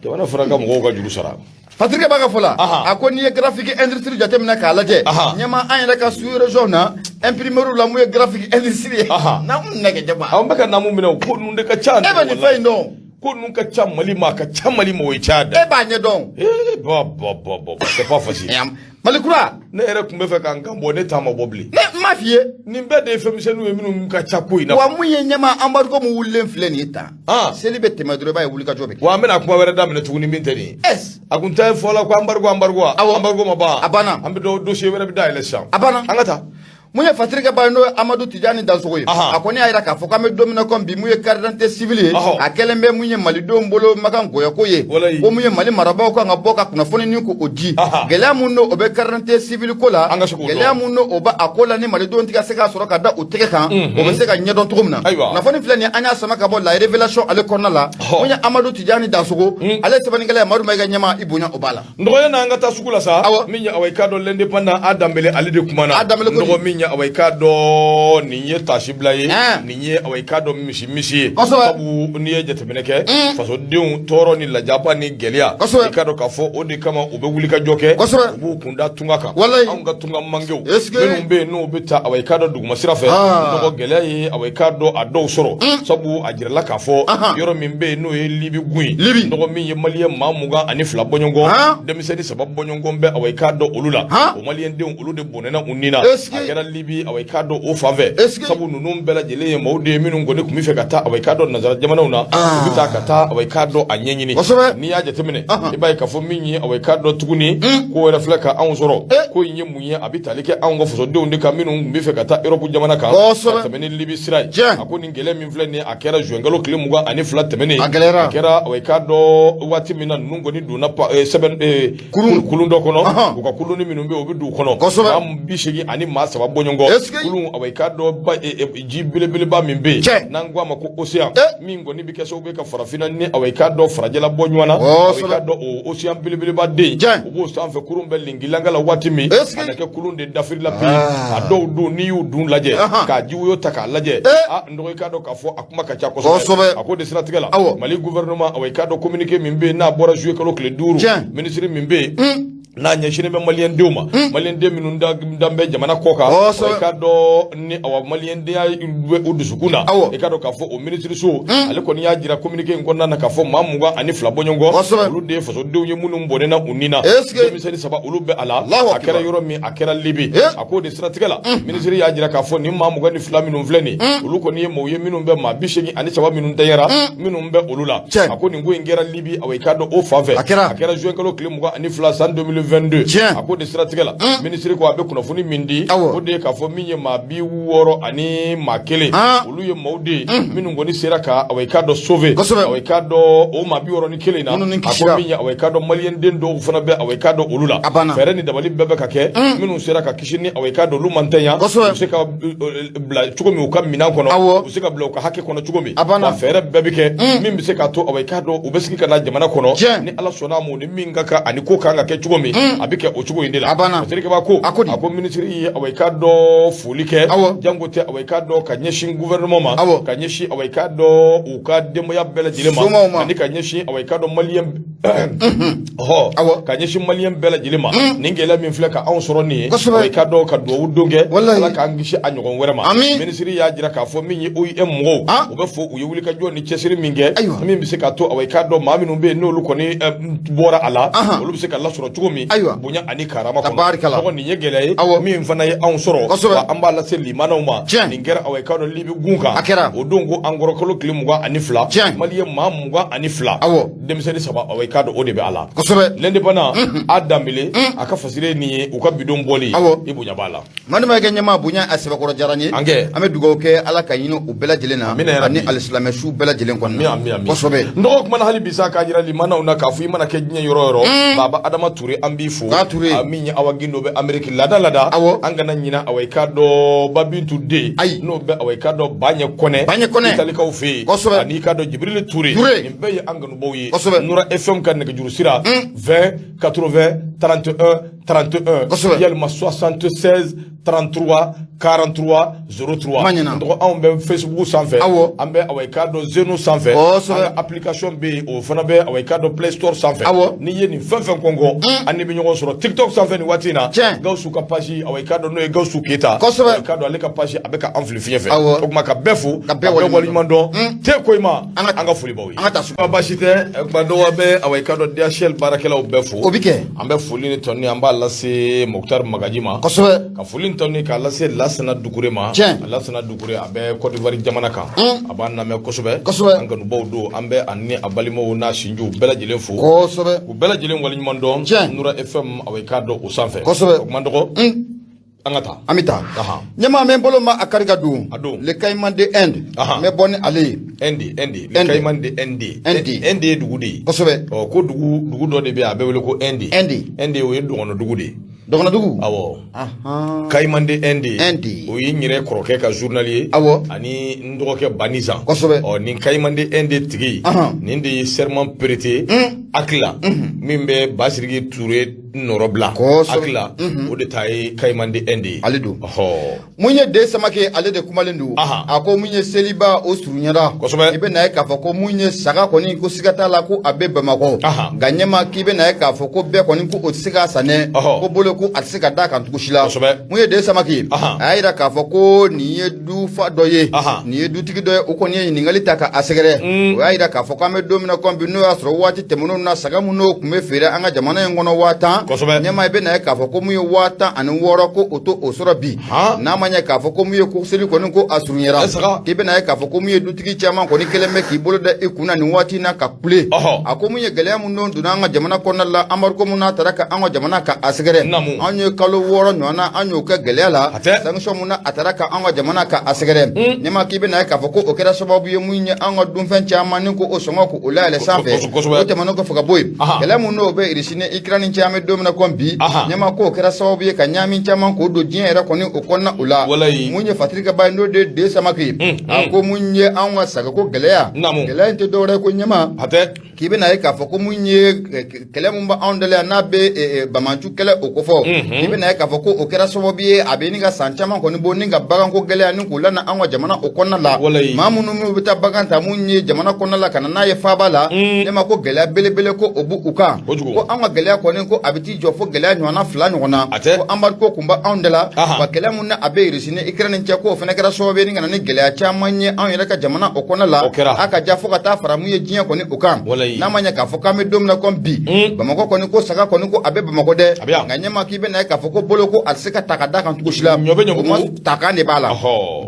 Speaker 1: jamana fana ka mɔgɔw ka juru sara
Speaker 2: Fatirika b'a ka fɔ la a ko n'i ye graphique industrie jateminɛ k'a lajɛ ɲɛma an yɛrɛ ka sous région na imprimerie la mun ye graphique industrie ye n'an nɛgɛ jama
Speaker 1: an bɛ ka namu minɛ o ko ninnu de ka ca
Speaker 2: e bɛ nin fɛn in dɔn
Speaker 1: ko ninnu ka ca Mali ma a ka ca Mali ma o ye ca dɛ
Speaker 2: e b'a ɲɛ dɔn
Speaker 1: c'est pas facile
Speaker 2: Mali kura
Speaker 1: ne yɛrɛ tun bɛ fɛ k'an kan bɔ ne t'a ma bɔ bilen
Speaker 2: ne m'a f'i ye
Speaker 1: nin bɛɛ de ye fɛnmisɛnninw ye minnu ka ca ko in na
Speaker 2: wa mun ye ɲɛma embargo mun wulilen filɛ nin ye tan seli bɛ tɛmɛ dɔrɔn i b'a ye wulikajɔ bɛ kɛ
Speaker 1: wa an bɛna kuma wɛrɛ daminɛ tuguni min tɛ nin ye a kun tɛ fɔ la ko embargo ma ban
Speaker 2: a banna
Speaker 1: an bɛ dossier wɛrɛ bɛ dayɛlɛ sisan
Speaker 2: a banna
Speaker 1: an ka taa
Speaker 2: mun ye Fatirika ba n'o ye Amadu Tijani Dansogo ye a kɔni y'a yira k'a fɔ k'an bɛ don min na comme bi mun ye carte d'identité civile ye a kɛlen bɛ mun ye malidenw bolo makan gɔyɔko ye ko mun ye Mali marabaaw kan ka bɔ ka kunnafoni ni ko o di gɛlɛya mun n'o o bɛ carte d'identité civile ko la gɛlɛya mun n'o o bɛ a ko la ni malidenw tɛ ka se k'a sɔrɔ ka da u tɛgɛ kan o bɛ se ka ɲɛdɔn cogo min na kunnafoni filɛ nin ye an y'a sama ka bɔ La Révélation ale kɔnɔna la mun ye Amadu Tijani Dansogo ale sɛbɛnnikɛla ye Madu Mayiga ɲɛma i bonya o b'a la
Speaker 1: nɔgɔya n'an ka taa sugu la sa min ye awa i k'a dɔn l'indépendant a Dambele ale de kumana nɔgɔ min ye awa i k'a dɔn nin ye tasibila ye nin ye awa i k'a dɔn misi ye sabu n'i ye jateminɛ kɛ fasodenw tɔɔrɔ ni lajaba ni gɛlɛya i k'a dɔn k'a fɔ o de kama u bɛ wulikajɔ kɛ u b'u kunda tunga kan anw ka tunga mangew minnu bɛ yen n'u bɛ taa awa i k'a dɔn duguma sira fɛ nɔgɔ gɛlɛya ye awa i k'a dɔn a dɔw sɔrɔ sabu a jirala k'a fɔ yɔrɔ min bɛ yen n'o ye Libi gun ye nɔgɔ min ye maliyɛn 22 bɔɲɔgɔn denmisɛnnin 3 bɔɲɔgɔn bɛ awa i k'a dɔn olu la o maliyɛndenw olu de bɔnɛna u ni na a kɛra Libi awa i k'a dɔn o fan fɛ sabu ninnu bɛɛ lajɛlen ye maaw de ye minnu kɔni tun bɛ fɛ ka taa awa i k'a dɔn nanzara jamanaw na u bɛ taa ka taa awa i k'a dɔn a ɲɛɲini n'i y'a jateminɛ i b'a ye k'a fɔ min ye awa i k'a dɔn tuguni ko wɛrɛ filɛ ka anw sɔrɔ ko in ye mun ye a bɛ tali kɛ anw ka fasodenw de kan minnu tun bɛ fɛ ka taa Europe jamana kan ka tɛmɛ ni Libi sira ye a ko nin gɛlɛya min filɛ nin ye a kɛra juin kalo tile 22 tɛmɛnen a kɛra awa i k'a dɔn waati min na ninnu kɔni donna sɛbɛn kulun dɔ kɔnɔ u ka kulun minnu bɛ yen u bɛ don u kɔnɔ maa 80 ani maa 3 bɔɲɔgɔn kulun awa i k'a dɔn ji belebeleba min bɛ yen n'an ko a ma ko océan min kɔni bɛ kɛ sababu ye ka farafinna ni awa i k'a dɔn farajɛla bɔ ɲɔgɔn na awa i k'a dɔn o océan belebeleba den u b'o sanfɛ kurun bɛ linkilanga la waati min a na kɛ kurun de dafirila bi a dɔw don n'i y'u dun lajɛ k'a jiwoyo ta k'a lajɛ n dɔgɔ i k'a dɔn k'a fɔ a kuma ka ca kosɛbɛ a ko de siratigɛ la Mali gouvernement awa i k'a dɔn communiqué min bɛ yen n'a bɔra juillet kalo tile 5 minisiri min bɛ yen n'a ɲɛsinnen bɛ maliyɛndenw ma maliyɛnden minnu dan bɛ jamana kɔ kan i k'a dɔn ni awa maliyɛndenya bɛ o dusukun na i k'a dɔn k'a fɔ o minisiri so ale kɔni y'a jira communiqué in kɔnɔna na k'a fɔ maa 22 bɔɲɔgɔn olu de ye fasodenw ye minnu bɔnɛna u ni na denmisɛnnin 3 olu bɛ a la a kɛra yɔrɔ min a kɛra Libi a k'o de siratigɛ la minisiri y'a jira k'a fɔ ni maa 22 minnu filɛ nin olu kɔni ye maaw ye minnu bɛ maa 83 minnu tɛgɛra minnu bɛ olu la a ko nin ko in kɛra Libi awa i k'a dɔn o fan fɛ a kɛra juin kalo tile 22 san 2020 2022 ako de siratigɛ la ministre ko a bɛ kunnafoni min di o de k'a fɔ min ye maa 60 ani maa 1 olu ye maaw de minnu kɔni sera ka awayika dɔ sauver awayika dɔ o maa 60 ni 1 na a ko min ye awayika dɔ maliyɛn den dɔw fana bɛ awayika dɔ olu la fɛɛrɛ ni dabali bɛɛ bɛ ka kɛ minnu sera ka kisi ni awayika dɔ olu man tanya u se ka bila cogo min u ka minan kɔnɔ u se ka bila u ka hakɛ kɔnɔ cogo min wa fɛɛrɛ bɛɛ bɛ kɛ min bɛ se k'a to awayika dɔ u bɛ sigi ka na jamana kɔnɔ ni ala sɔnna a ma ni min ka kan ani ko kan ka kɛ cogo min a bɛ kɛ o cogo in de la terikɛba ko a ko ministre ye awayika dɔ foli kɛ jango tɛ awayika dɔ ka ɲɛsin gouvernement ma ka ɲɛsin awayika dɔ u ka denbaya bɛɛ lajɛlen ma ani ka ɲɛsin awayika dɔ maliyɛn ka ɲɛsin maliyɛn bɛɛ lajɛlen ma nin gɛlɛya min filɛ ka anw sɔrɔ nin ye awayika dɔ ka duwawu don kɛ ala k'an kisi a ɲɔgɔn wɛrɛ ma ministre y'a jira k'a fɔ min ye OIM mɔgɔw u bɛ fɔ u ye wulikajɔ ni cɛsiri min kɛ min bɛ se k'a to awayika dɔ maa minnu bɛ yen n'olu kɔni bɔra a la olu bɛ se ka lasɔrɔ cogo min bonya ani karama kɔnɔ nin ye gɛlɛya ye min fana ye anw sɔrɔ wa an b'a lase limanaw ma nin kɛra awayika dɔ libi gun kan o don ko an kɔrɔ kalo tile 22 maliyɛn maa 22 denmisɛnnin 3 awayika dɔ o de bɛ a la l'indépendant a danbele a ka fasire nin ye u ka bidon bɔli i bonya b'a la
Speaker 2: manima kɛ ɲɛma bonya a sɛbɛkɔrɔ diyara n ye an bɛ dugawu kɛ ala ka ɲini u bɛɛ lajɛlen na ani alisilamɛ su bɛɛ lajɛlen kɔnɔ kosɛbɛ
Speaker 1: n dɔgɔ kumana hali bisa k'a jira limanaw na k'a fɔ i mana kɛ diɲɛ yɔrɔ yɔrɔ baba adama ture an b'i fo min ye awa gindo bɛ ameriki lada an kana ɲina awayika dɔ babintu den n'o bɛ awayika dɔ baɲɛ kɔnɛ italikaw fɛ yen ani ka dɔ jibril ture nin bɛɛ ye an kanubaw ye nura fm ka nɛgɛjuru sira 20 80 31 31 yalima 76 33 43 03 donc anw bɛ Facebook sanfɛ an bɛ awayika dɔ Zeno sanfɛ an application bɛ yen o fana bɛ awayika dɔ Play Store sanfɛ n'i ye nin fɛn fɛn kɔnkɔn an ni bɛ ɲɔgɔn sɔrɔ TikTok sanfɛ nin waati in na Gawusu ka page awayika dɔ n'o ye Gawusu Keyita awayika dɔ ale ka page a bɛ ka an fili fiɲɛ fɛ o tuma ka bɛɛ fo ka bɛɛ waleɲuman dɔn te ko i ma an ka foli b'aw ye an ka taa suba basi tɛ kuma dɔw bɛ awayika dɔ DHL baarakɛlaw bɛɛ fo o bɛ kɛ an bɛ foli ni tɔni an b'a lase Mokutari Magaji ma ka foli ni tɔni k'a lase Lasana Dukure ma Lasana Dukure a bɛ Côte d'Ivoire jamana kan a b'an lamɛn kosɛbɛ an kanubaw don an bɛ a ni a balimaw n'a sinjiw bɛɛ lajɛlen fo u bɛɛ lajɛlen waleɲuman dɔn Nura FM awayika dɔ o sanfɛ o kuma dɔgɔ an ka taa an bɛ taa ɲɛmaa mɛ n bolo ma a kari ka don le Caïman de Inde n bɛ bɔ ni ale ye Inde le Caïman de Inde ye dugu de ye kosɛbɛ ko dugu dɔ de bɛ yen a bɛ wele ko Inde o ye dɔgɔnɔ dugu de ye dɔgɔnɔ dugu awɔ Caïman de Inde o ye n yɛrɛ kɔrɔkɛ ka journal ye ani n dɔgɔkɛ Banizan kosɛbɛ nin Caïman de Inde tigi nin de ye serment prêté Akila min bɛ Basiriki Ture nɔrɔ bila Akila o de ta ye Caïman de Inde ale don mun ye den Samake ale de kumalen don a ko mun ye seliba o surunyara kosɛbɛ i bɛ na ye k'a fɔ ko mun ye saga kɔni ko siga t'a la ko a bɛ Bamakɔ nka ɲɛma k'i bɛ na ye k'a fɔ ko bɛɛ kɔni ko o tɛ se k'a san dɛ ko bolo ko a tɛ se ka d'a kan cogo si la mun ye den Samake a y'a jira k'a fɔ ko nin ye du fa dɔ ye nin ye dutigi dɔ ye o kɔni ye ɲininkali ta k'a sɛgɛrɛ o y'a jira k'a fɔ k'an bɛ don min na komi bi n'o y'a sɔrɔ waati tɛmɛnenw na saga mun n'o tun bɛ feere an ka jamana in kɔnɔ 50,000 ɲɛma i bɛ na ye k'a fɔ ko mun ye 56,000 ko o to o sɔrɔ bi n'a ma ɲɛ k'a fɔ ko mun ye ko seli kɔni ko a surunyara k'i bɛ na ye k'a fɔ ko mun ye dutigi caman kɔni kelen bɛ k'i bolo da i kunna nin waati in na ka kule a ko mun ye gɛlɛya mun don donna an ka jamana kɔnɔna la amadu mun n'a taara ka an ka jamana ka a sɛgɛrɛ an ye kalo 6 ɲɔgɔn na an y'o kɛ gɛlɛya la sanction mun na a taara ka an ka jamana ka a sɛgɛrɛ ɲɛma k'i bɛ na ye k'a fɔ ko o kɛra sababu ye mun ye an ka dunfɛn caman ni ko o sɔngɔ ko o layɛlɛ sanfɛ o tɛmɛnen kɔfɛ ka bɔ yen gɛlɛya mun n'o bɛ Russie ni Ukraine caman bɛ don min na komi bi ɲɛma ko o kɛra sababu ye ka ɲaamin caman k'o don diɲɛ yɛrɛ kɔni o kɔnɔna o la mun ye fatirikɛba ye n'o de den Samake a ko mun ye an ka sagako gɛlɛya gɛlɛya in tɛ dɔwɛrɛ ko ɲɛma k'i bɛ na ye k'a fɔ ko mun ye kɛlɛ mun bɛ anw dala yan n'a bɛ Bamaju kɛlɛ o kɔfɔ k'i bɛ na ye k'a fɔ ko o kɛra sababu ye a bɛ ni ka san caman kɔni bɔ ni ka baganko gɛlɛya ni k'o lana an ka jamana o kɔnɔna la maa minnu bɛ taa bagan ta mun ye jamana kɔnɔna la ka na n'a ye faaba la ne ma ko gɛlɛya belebele ko o b'u kan ko an ka gɛlɛya kɔni ko a bɛ t'i jɔ fo gɛlɛya ɲɔgɔnna 2 ɲɔgɔn na ko anbari ko kun bɛ anw de la wa gɛlɛya mun na a bɛ Russie ni Ukraine cɛ ko o fana kɛra sababu ye ni ka na ni gɛlɛya caman ye anw yɛrɛ ka jamana o kɔnɔna la a ka ja fo ka taa fara mun ye diɲɛ kɔni o kan n'a ma ɲɛ k'a fɔ k'an bɛ don min na komi bi Bamakɔ kɔni ko saga kɔni ko a bɛ Bamakɔ dɛ nka ɲɛma k'i bɛ na ye k'a fɔ ko bolo ko a tɛ se ka ta ka d'a kan cogo si la o ma ta kan de b'a la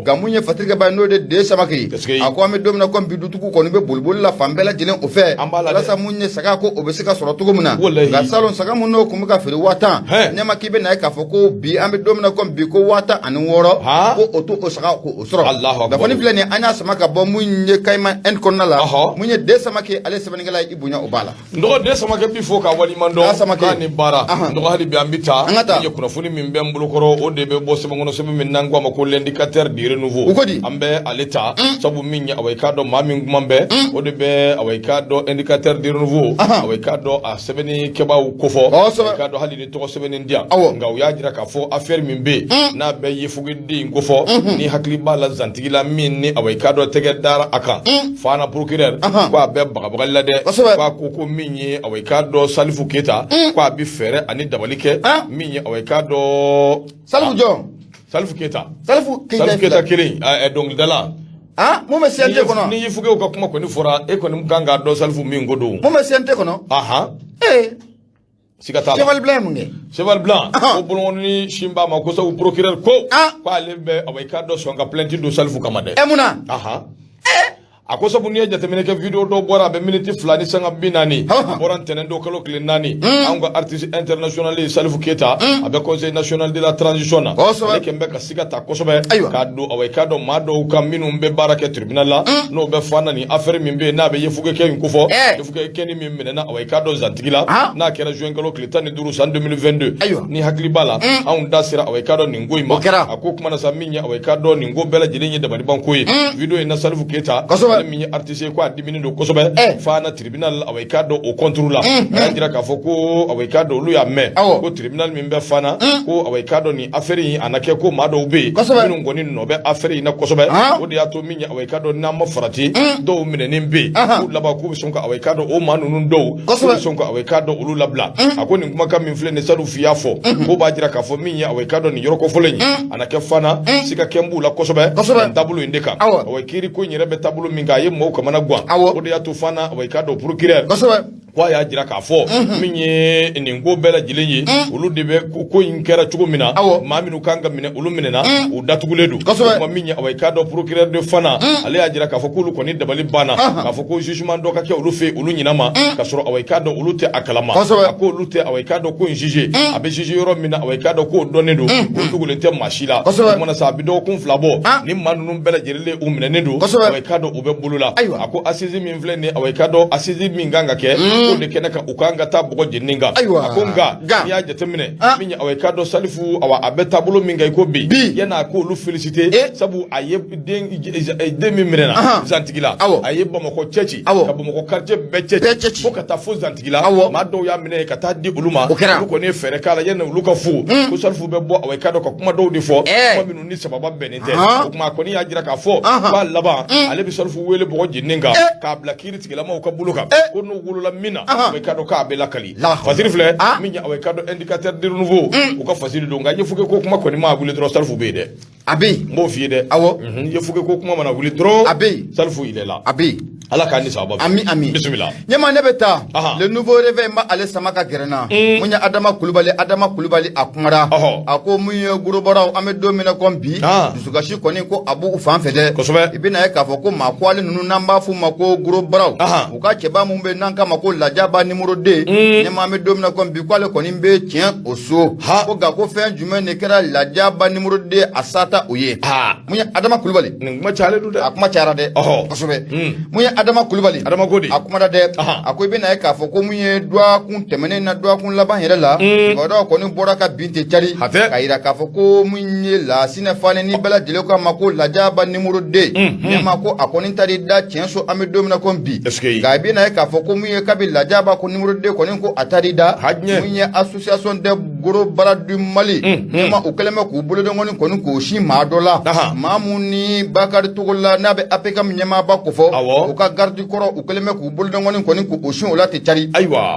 Speaker 2: nka mun ye fatigi ba n'o de Samake a ko an bɛ don min na ko bi dutigiw kɔni bɛ boliboli la fan bɛɛ lajɛlen o fɛ walasa mun ye saga ko o bɛ se ka sɔrɔ cogo min na nka salon saga mun n'o kun bɛ ka feere 5000 ne ma k'i bɛ na ye k'a fɔ ko bi an bɛ don min na ko bi ko 16000 ko o to o saga ko o sɔrɔ nka fɔ ni filɛ nin an y'a sama ka bɔ mun ye Kayima N kɔnɔna la mun ye de Samake ale sɛbɛnnikɛla ye i bonya o b'a la
Speaker 1: nɔgɔ de Samake bi fo ka waliman dɔn k'a ni baara nɔgɔ hali bi an bɛ taa n ye kunnafoni min bɛ n bolokɔrɔ o de bɛ bɔ sɛbɛn kɔnɔ sɛbɛn min n'an ko a ma ko l'indicateur du renouveau an bɛ ale ta sabu min ye awɔ i k'a dɔn maa min kuma bɛ o de bɛ awɔ i k'a dɔn indicateur du renouveau awɔ i k'a dɔn a sɛbɛnni kɛbaaw kofɔ awɔ i k'a dɔn hali ni tɔgɔ sɛbɛnni di yan nka u y'a jira k'a fɔ affaire min bɛ yen n'a bɛ yefugeden kofɔ ni hakili b'a la zantigi la min ni awɔ i k'a dɔn tɛgɛ dara a kan fana procureur ko a bɛ bagabagali la dɛ ko ko min ye awɔ i k'a dɔn Salifu Keyita ko a bɛ fɛɛrɛ ani dabali kɛ min ye awɔ i k'a dɔn
Speaker 2: Salifu jɔn
Speaker 1: Salifu Keyita kelen dɔnkilidala
Speaker 2: mun bɛ CNT kɔnɔ
Speaker 1: ni yifugew ka kuma kɔni fɔra e kɔni kan k'a dɔn Salifu min ko don
Speaker 2: mun bɛ CNT kɔnɔ
Speaker 1: siga t'a la
Speaker 2: Cheval Blanc mun kɛ
Speaker 1: Cheval Blanc ko bolokɔni sin b'a ma ko sabu procureur ko ale bɛ awɔ i k'a dɔn sɔn ka plainte don Salifu kama dɛ
Speaker 2: mun na
Speaker 1: a ko sabu n'i ye jateminɛ kɛ video dɔ bɔra a bɛ miniti 2 ni sanga 40 a bɔra ntɛnɛn don kalo tile 4 anw ka artiste international ye Salifu Keyita a bɛ conseil national de la transition na ale kɛn bɛ ka siga ta kosɛbɛ k'a don awɔ i k'a dɔn maa dɔw kan minnu bɛ baara kɛ tribunal la n'o bɛ fana ni affaire min bɛ yen n'a bɛ yefugekɛ in kofɔ yefugekɛ min minɛna awɔ i k'a dɔn zantigi la n'a kɛra juin kalo tile 15 san 2022 ni hakili b'a la anw da sera awɔ i k'a dɔn nin ko in ma a ko kuma na sa min ye awɔ i k'a dɔn nin ko bɛɛ lajɛlen ye dabaliban ko ye video in na Salifu Keyita min ye artiste ko a dimini don kosɛbɛ fana tribunal awɔ i k'a dɔn o contre la a y'a jira k'a fɔ ko awɔ i k'a dɔn olu y'a mɛn ko tribunal min bɛ fana ko awɔ i k'a dɔn nin affaire in a na kɛ ko maa dɔw bɛ yen minnu kɔni nɔ bɛ affaire in na kosɛbɛ o de y'a to min ye awɔ i k'a dɔn n'an ma farati dɔw minɛnen bɛ yen k'u laban k'u bɛ sɔn ka awɔ i k'a dɔn o maa ninnu dɔw k'u bɛ sɔn ka awɔ i k'a dɔn olu labila a ko nin kumakan min filɛ nin Salifu y'a fɔ ko b'a jira k'a fɔ min ye awɔ i k'a dɔn nin yɔrɔ kɔfɔlen in a na kɛ fana siga kɛ b'u la kosɛbɛ nin taabolo in de kan awɔ kiiri ko in yɛrɛ bɛ taabolo min kan a ye mɔgɔw kamana gan o de y'a to fana awɔ i k'a dɔn procureur ko a y'a jira k'a fɔ min ye nin ko bɛɛ lajɛlen ye olu de bɛ ko in kɛra cogo min na maa minnu kan ka minɛ olu minɛna u datugulen don kuma min ye awɔ i k'a dɔn procureur de fana ale y'a jira k'a fɔ k'olu kɔni dabali banna k'a fɔ ko jugement dɔ ka kɛ olu fɛ olu ɲinama ka sɔrɔ awɔ i k'a dɔn olu tɛ a kalama a ko olu tɛ awɔ i k'a dɔn ko in juge a bɛ juge yɔrɔ min na awɔ i k'a dɔn k'o dɔnnen don o dogolen tɛ maa si la o mana sa a bɛ dɔgɔkun 2 bɔ ni maa ninnu bɛɛ lajɛlen u minɛnen don awɔ i k'a dɔn u bɛ bolo la a ko assise min filɛ nin ye awɔ i k'a dɔn assise min kan ka kɛ o de kɛnɛ kan u kan ka taa bɔgɔ jeninen kan a ko nka n'i y'a jateminɛ min ye awɔ i k'a dɔn Salifu awɔ a bɛ taabolo min kan i ko bi yan'a k'olu félicité sabu a ye den min minɛna zantigi la a ye Bamakɔ cɛ ci ka Bamakɔ quartier bɛɛ cɛ ci fo ka taa fo zantigi la maa dɔw y'a minɛ ka taa di olu ma olu kɔni ye fɛɛrɛ k'a la yanni olu ka fo ko Salifu bɛ bɔ awɔ i k'a dɔn ka kuma dɔw de fɔ kuma minnu ni sababa bɛnnen tɛ o tuma a kɔni y'a jira k'a fɔ k'a laban ale bɛ Salifu wele bɔgɔ jeninen kan k'a bila kiiri tigilamaw ka bolo kan ko n'u wolola min na awɔ i k'a dɔn k'a bɛ lakali fasiri filɛ min ye awɔ i k'a dɔn indicateur de renouveau u ka fasiri don nka yefuge ko kuma kɔni ma wuli dɔrɔn Salifu bɛ yen dɛ a bɛ yen n b'o f'i ye dɛ awɔ yefuge ko kuma mana wuli dɔrɔn a bɛ yen Salifu il est là a bɛ yen ala k'a ni sababa ami bisimila ɲɛma ne bɛ taa le nouveau réveil ma ale sama ka gɛrɛ na mun ye Adama Kulubali a kumara a ko mun ye gorobaraw an bɛ don min na comme bi dusukasi kɔni ko a b'u fan fɛ dɛ kosɛbɛ i bɛna ye k'a fɔ ko maa ko ale ninnu n'an b'a f'u ma ko gorobaraw u ka cɛba mun bɛ n'an k'a ma ko lajaba numéro 2 ɲɛma an bɛ don min na comme bi ko ale kɔni bɛ tiɲɛ o so ko nka ko fɛn jumɛn de kɛra lajaba numéro 2 a sata o ye mun ye Adama Kulubali nin kuma cayalen don dɛ a kuma cayara dɛ kosɛbɛ mun ye Adama Kulubali a kumara dɛ a ko i bɛna ye k'a fɔ ko mun ye duwakun tɛmɛnen na duwakun laban yɛrɛ la mɔgɔdɔw kɔni bɔra ka bin tɛ cari k'a yira k'a fɔ ko mun ye Lasinɛ Fane ni bɛɛ lajɛlen ko a ma ko lajaba numéro 2 ɲɛma ko a kɔni tari da tiɲɛ so an bɛ don min na comme bi nka i bɛna ye k'a fɔ ko mun ye kabi lajaba ko numéro 2 kɔni ko a tari da mun ye association des gros bara du Mali ɲɛma u kɛlen bɛ k'u bolodɔngɔni kɔni k'o si maa dɔ la maa mun ni Bakari Togola n'a bɛ APK ɲɛmaaba ko fɔ u ka garde kɔrɔ u kɛlen bɛ k'u bolodɔngɔni kɔni k'o sin o la tɛ cari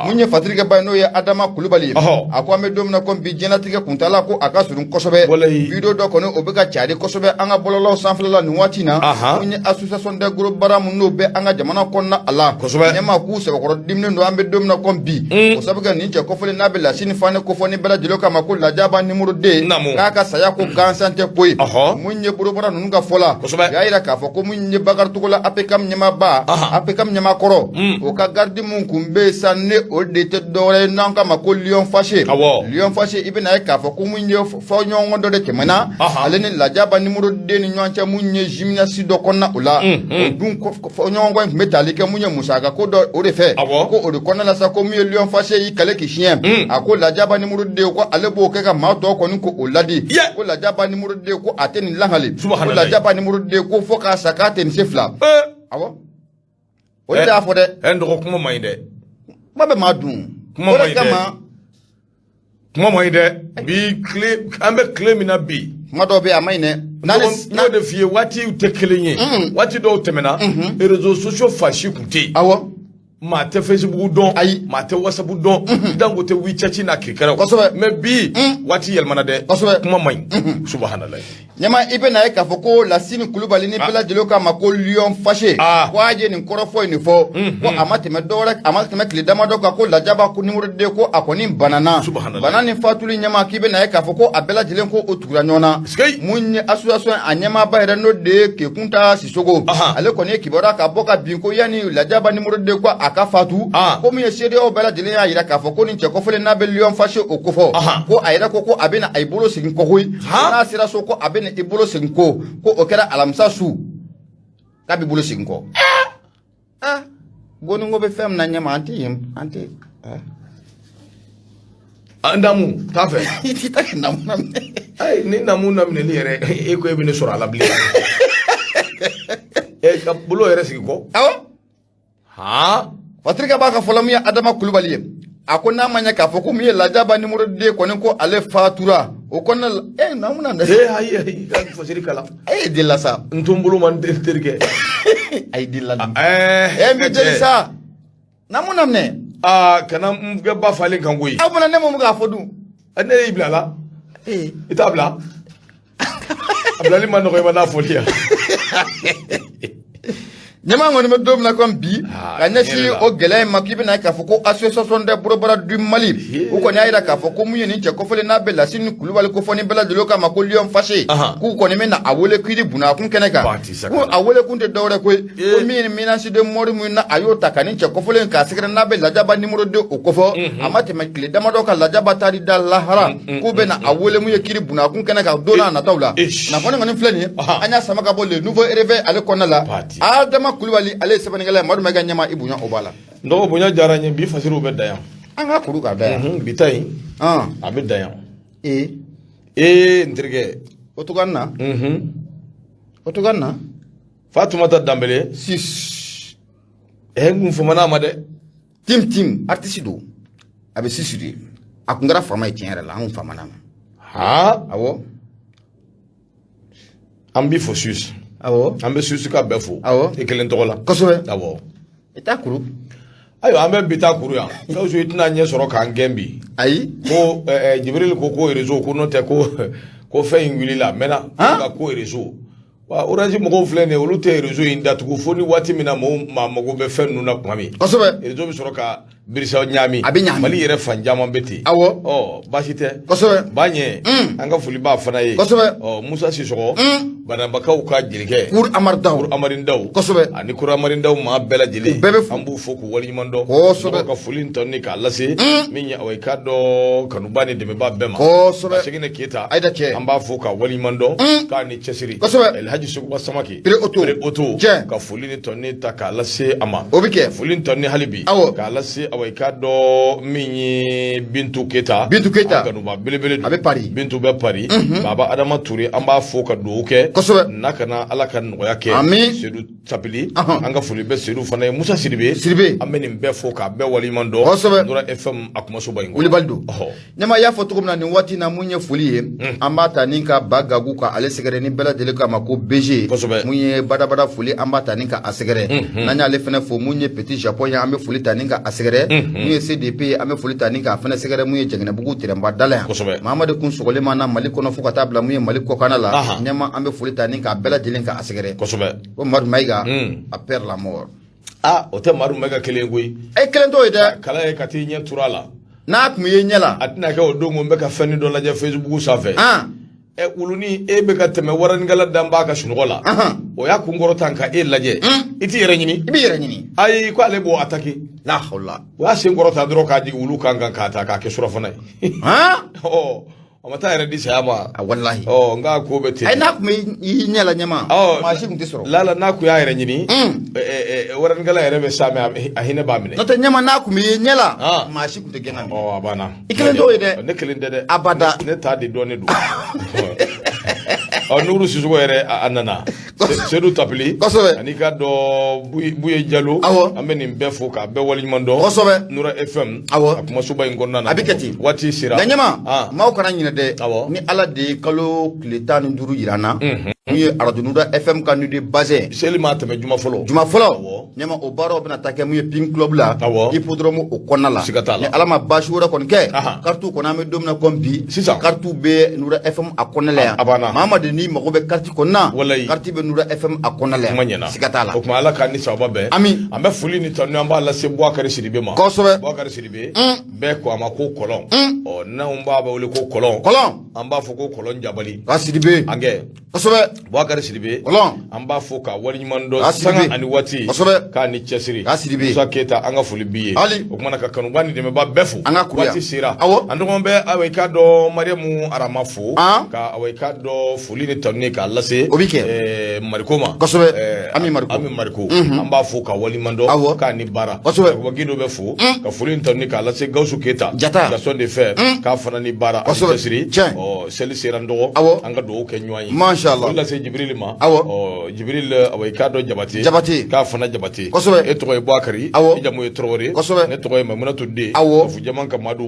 Speaker 1: mun ye fatirikɛba ye n'o ye Adama Kulubali a ko an bɛ don min na comme bi diɲɛlatigɛ kuntala ko a ka surun kosɛbɛ video dɔ kɔni o bɛ ka cari kosɛbɛ an ka bɔlɔlɔw sanfɛla nin waati na mun ye association des gros bara mun n'o bɛ an ka jamana kɔnɔna a la ɲɛma k'u sɛbɛkɔrɔ diminen don an bɛ don min na comme bi o sabu kɛ nin cɛ kɔfɔlen n'a bɛ Lasini Fane kofɔ ni bɛɛ
Speaker 2: lajɛlen kama ko lajaba numéro 2 k'a ka saya ko gansan tɛ ko ye mun ye bolobara ninnu ka fɔ la y'a yira k'a fɔ ko mun ye Bakari Togola APCAM ɲɛmaaba APCAM ɲɛmakɔrɔ o ka garde mun kun bɛ yen sa ne o de tɛ dɔwɛrɛ ye n'an k'a ma ko Lion Fâché Lion Fâché i bɛna ye k'a fɔ ko mun ye fɔɲɔgɔnkɔ dɔ de tɛmɛna ale ni lajaba numéro 2 ni ɲɔgɔn cɛ mun ye gymnase dɔ kɔnɔna o la o dun fɔɲɔgɔnkɔ in tun bɛ tali kɛ mun ye musaka ko dɔ o de fɛ ko o de kɔnɔna la sa ko mun ye Lion Fâché y'i kale k'i siɲɛ a ko lajaba numéro 2 ko ale b'o kɛ ka maa tɔw kɔni ko o ladi ko lajaba numéro 2 ko a tɛ nin lahali ko lajaba numéro 2 ko fo k'a sa k'a tɛ nin se fila awɔ o de y'a fɔ dɛ
Speaker 1: n dɔgɔ kuma man ɲi dɛ
Speaker 2: kuma bɛ maa dun o de kama
Speaker 1: kuma man ɲi dɛ bi tile an bɛ tile min na bi
Speaker 2: kuma dɔw bɛ yen a ma ɲi dɛ
Speaker 1: n'o de f'i ye waatiw tɛ kelen ye waati dɔw tɛmɛna réseaux sociaux fansi tun tɛ yen awɔ maa tɛ Facebook dɔn ayi maa tɛ WhatsApp dɔn dango tɛ WeChat n'a kirikɛrɛw kosɛbɛ mais bi waati yɛlɛmana dɛ kosɛbɛ kuma man ɲi subhanalayi
Speaker 2: ɲɛma i bɛ na ye k'a fɔ ko Lasini Kulubali ni bɛɛ lajɛlen k'a ma ko Lion Fâché ko a ye nin kɔrɔfɔ nin fɔ ko a ma tɛmɛ dɔwɛrɛ a ma tɛmɛ tile damadɔ kan ko lajaba ko numéro 2 ko a kɔni banana bana nin fatuli ɲɛma k'i bɛ na ye k'a fɔ ko a bɛɛ lajɛlen ko o tugura ɲɔgɔn na mun ye association a ɲɛmaaba yɛrɛ n'o de ye Kekunta Sisogo ale kɔni ye kibaruya ka bɔ ka bin ko yanni lajaba numéro 2 ko a ka fatu ko min ye CEDEAO bɛɛ lajɛlen y'a yira k'a fɔ ko nin cɛ kɔfɛlen n'a bɛ Lion Fâché o kofɔ ko a yɛrɛ ko a bɛna a bolo segin kɔkoyi n'a sera so ko a bɛna i bolo segin ko o kɛra alamisa su k'a b'i bolo segin kɔ Goningo bɛ fɛn min na ɲɛma an tɛ
Speaker 1: an damu t'a fɛ
Speaker 2: i tɛ taa kɛ namu naminɛ
Speaker 1: ayi ni namu naminɛli yɛrɛ e ko e bɛ ne sɔrɔ a la bilen ka bolo yɛrɛ sigi kɔ awɔ
Speaker 2: Patrick b'a ka fɔlɔ min ye Adama Kulubali ye a ko n'a ma ɲɛ k'a fɔ ko min ye lajaba numéro 2 kɔni ko ale fatura o kɔnɔna la namu na dɛ
Speaker 1: ayi ka fasiri kala
Speaker 2: e ye deli la sa
Speaker 1: n tun bolo man terikɛ
Speaker 2: a ye deli la n bɛ deli sa namu na minɛ
Speaker 1: kana n kɛ ba falen kan koyi
Speaker 2: aw fana ne ma mun k'a fɔ dun
Speaker 1: ne y'i bila la i t'a bila a bilali ma nɔgɔ i ma n'a fɔli yan
Speaker 2: ɲɛma kɔni bɛ don min na comme bi ka ɲɛsin o gɛlɛya in ma k'i bɛna k'a fɔ ko association des borobara du Mali u kɔni y'a yira k'a fɔ ko mun ye nin cɛ kɔfɛlen n'a bɛ Lasini Kulubali ko fɔ ni bɛɛ lajɛlen k'a ma ko Lion Fâché k'u kɔni bɛna a wele kiri bunakun kɛnɛ kan ko a wele kun tɛ dɔwɛrɛ koyi ko min ye menace de mort min na a y'o ta ka nin cɛ kɔfɛlen k'a sɛgɛrɛ n'a bɛ lajaba numéro 2 o kɔfɔ a ma tɛmɛ tile damadɔ ka lajaba taari da lahara k'u bɛna a wele mun ye kiri bunakun kɛnɛ kan don n'a nataw la nafolo kɔni filɛ nin ye an y'a sama ka bɔ le nouveau réveil ale kɔnɔna la Adama Kulubali ale sɛbɛnnikɛla madu mɛ ka ɲɛma i bonya o b'a la
Speaker 1: nɔgɔ bonya diyara n ye bi fasiriw bɛ da yan
Speaker 2: an ka kuru ka da yan
Speaker 1: bi ta in a bɛ da yan n terikɛ
Speaker 2: o togoya nin na o togoya nin na
Speaker 1: Fatumata Danbele n kun famana a ma dɛ
Speaker 2: Tim artiste don a bɛ sisi de a kun kɛra faama ye tiɲɛ yɛrɛ la an kun famana ma awɔ
Speaker 1: an b'i fo Suisse awɔ an bɛ Suisse ka bɛɛ fo awɔ i kelen tɔgɔ la
Speaker 2: kosɛbɛ
Speaker 1: awɔ
Speaker 2: i t'a kuru
Speaker 1: ayiwa an bɛ bi taa kuru yan Gawusu i tɛna ɲɛ sɔrɔ k'an gɛn bi
Speaker 2: ayi
Speaker 1: ko Jibril ko réseau ko n'o tɛ ko fɛn in wulila mɛna ka ko réseau wa Orange mɔgɔw filɛ nin ye olu tɛ réseau in datugu fo ni waati min na maa mago bɛ fɛn ninnu na tuma min kosɛbɛ réseau bɛ sɔrɔ ka birisa ɲaami a bɛ ɲaami Mali yɛrɛ fan caman bɛ ten awɔ baasi tɛ kosɛbɛ b'a ɲɛ an ka foli b'a fana ye kosɛbɛ Musa Sisɔgɔ Banabakaw ka jelikɛ Kur Amari Ndaw kosɛbɛ ani Kur Amari Ndaw maa bɛɛ lajɛlen an b'u fo k'u waleɲuman dɔn kosɛbɛ ka foli in tɔni k'a lase min ye awɔ i k'a dɔn kanuba ni dɛmɛba bɛɛ ma kosɛbɛ Segine Keyita an b'a fo k'a waleɲuman dɔn k'a ni cɛsiri kosɛbɛ Elhaji Seguba Samake Pere Oto ka foli ni tɔni ta k'a lase a ma o bɛ kɛ foli ni tɔni hali bi k'a lase awɔ i k'a dɔn min ye Bintu Keyita kanuba belebele don a bɛ Paris Bintu bɛ Paris Baba Adama Ture an b'a fo ka dugawu kɛ n'a kana Ala ka nɔgɔya kɛ Seydou Sapili an ka foli bɛ Seydou fana ye Musa Sidibe an bɛ nin bɛɛ fo k'a bɛɛ waleɲuman dɔn Nura FM a kumasoba in Wulibali don ɲɛma y'a fɔ cogo min na nin waati in na mun ye foli ye an b'a ta ni ka Ba Gagu ka ale sɛgɛrɛ ni bɛɛ lajɛlen k'a ma ko BG mun ye badabada foli an b'a ta ni ka a sɛgɛrɛ n'an y'ale fana fo mun ye Petit Japon ye an bɛ foli ta ni ka a sɛgɛrɛ mun ye CDP ye an bɛ foli ta ni k'a fana sɛgɛrɛ mun ye Jɛgɛnɛbugu Tɛrɛnba dala yan Mahamadu kun sɔgɔlen ma na Mali kɔnɔ fo ka taa bila mun ye Mali kɔkanna la ɲɛma an bɛ foli ta ni k'a bɛɛ lajɛlen ka a sɛgɛrɛ kosɛbɛ ko Madu Mayiga a perd la mort o tɛ Madu Mayiga kelen koyi
Speaker 2: kelen t'o ye dɛ
Speaker 1: kala ye ka t'i ɲɛ tur'a la
Speaker 2: n'a kun ye ɲɛla
Speaker 1: a tɛna kɛ o don ko n bɛ ka fɛn dɔ lajɛ Facebook sanfɛ wuluni e bɛ ka tɛmɛ waranikala danba ka sunɔgɔ la o y'a kunkɔrɔta ka e lajɛ i t'i yɛrɛ ɲini
Speaker 2: i b'i yɛrɛ ɲini
Speaker 1: ayi ko ale b'o attaquer
Speaker 2: la hawla
Speaker 1: o y'a sen kɔrɔta dɔrɔn k'a jigin wulu kan k'a ta k'a kɛ surafana ye a ma taa yɛrɛ di saya ma
Speaker 2: wallahi
Speaker 1: nka ko bɛ ten
Speaker 2: ai n'a kun y'i ɲɛla ɲɛma maa si kun tɛ sɔrɔ
Speaker 1: lala n'a kun y'a yɛrɛ ɲini waranikala yɛrɛ bɛ sa mɛ a hinɛ b'a minɛ
Speaker 2: n'o tɛ ɲɛma n'a kun y'i ɲɛla maa si kun tɛ gɛn ka minɛ
Speaker 1: a banna
Speaker 2: i kelen t'o ye dɛ
Speaker 1: ne kelen tɛ dɛ
Speaker 2: abada
Speaker 1: ne t'a de dɔɔnin don Nuru Sissoco yɛrɛ a nana Seydou Tapili ani ka dɔ Buye Jalo an bɛ nin bɛɛ fo k'a bɛɛ waleɲuman dɔn Nura FM a kumasoba in kɔnɔna na
Speaker 2: a bɛ kɛ ten
Speaker 1: waati sera
Speaker 2: nka ɲɛma maaw kana ɲinɛ dɛ ni Ala de ye kalo tile 15 yira n na mun ye Radio Nura FM ka nude basé
Speaker 1: seli ma tɛmɛ juma fɔlɔ
Speaker 2: ɲɛma o baaraw bɛna taa kɛ mun ye Pink Club la hippodrome o kɔnɔna la ni Ala ma baasi wɛrɛ kɔni kɛ carte kɔni an bɛ don min na comme bi carte bɛ Nura FM a kɔnɔna la yan Mamadu ni mago bɛ carte kɔnɔna carte bɛ Nura FM a kɔnɔna la yan siga t'a la
Speaker 1: o tuma Ala k'a ni sababa bɛn an bɛ foli ni tanu an b'a lase Bouakari Sidibe ma Bouakari Sidibe bɛɛ ko a ma ko kɔlɔn n'anw b'a wele ko kɔlɔn an b'a fɔ ko kɔlɔn jabali
Speaker 2: Sidibe
Speaker 1: an kɛ Bouakari Sidibe an b'a fɔ ka waleɲuman dɔn sanga ani waati k'a ni cɛsiri Musa Keyita an ka foli b'i ye o kumana ka kanuba ni dɛmɛba bɛɛ fo waati sera an dɔgɔnin bɛ Aweka dɔ Mariamu Arama fo ka Aweka dɔ foli ni tanu k'a lase Mariko ma Ami Mariko an b'a fo ka waleɲuman dɔn k'a ni baara Gido bɛ fo ka foli ni tanu k'a lase Gawusu Keyita Gaston de Fer k'a fana ni baara ani cɛsiri seli sera n dɔgɔ an ka dugawu kɛ ɲɔgɔn ye foli lase Jibril ma Jibril Aweka dɔ Jabate k'a fana Jabate e tɔgɔ ye Bouakari e jamu ye Traoré ne tɔgɔ ye Mamunatu Den Kafu Jaman ka Madu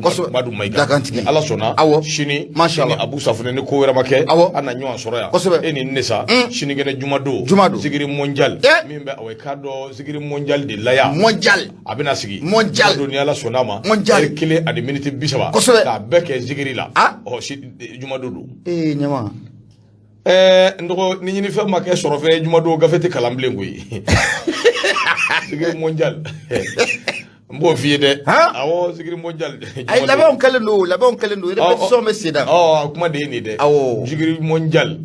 Speaker 1: Mayiga ni Ala sɔnna sini ni Abu Safunɛ ni ko wɛrɛ ma kɛ an na ɲɔgɔn sɔrɔ yan e ni ne sa sinikɛnɛ jumadon zikiri mondial min bɛ Aweka dɔ zikiri mondial de la yan a bɛna sigi don ni Ala sɔnna ma heure 1 ani minute 30 k'a bɛɛ kɛ zikiri la jumadon don
Speaker 2: ɲɛma
Speaker 1: n dɔgɔ ni ɲinifɛn ma kɛ sɔrɔ fɛ jumadon gafe tɛ kalan bilen koyi zikiri mondial n b'o f'i ye dɛ awɔ zikiri mondial
Speaker 2: ayi labɛnw kɛlen don répétition bɛ sen na
Speaker 1: kuma de ye nin dɛ
Speaker 2: awɔ
Speaker 1: zikiri mondial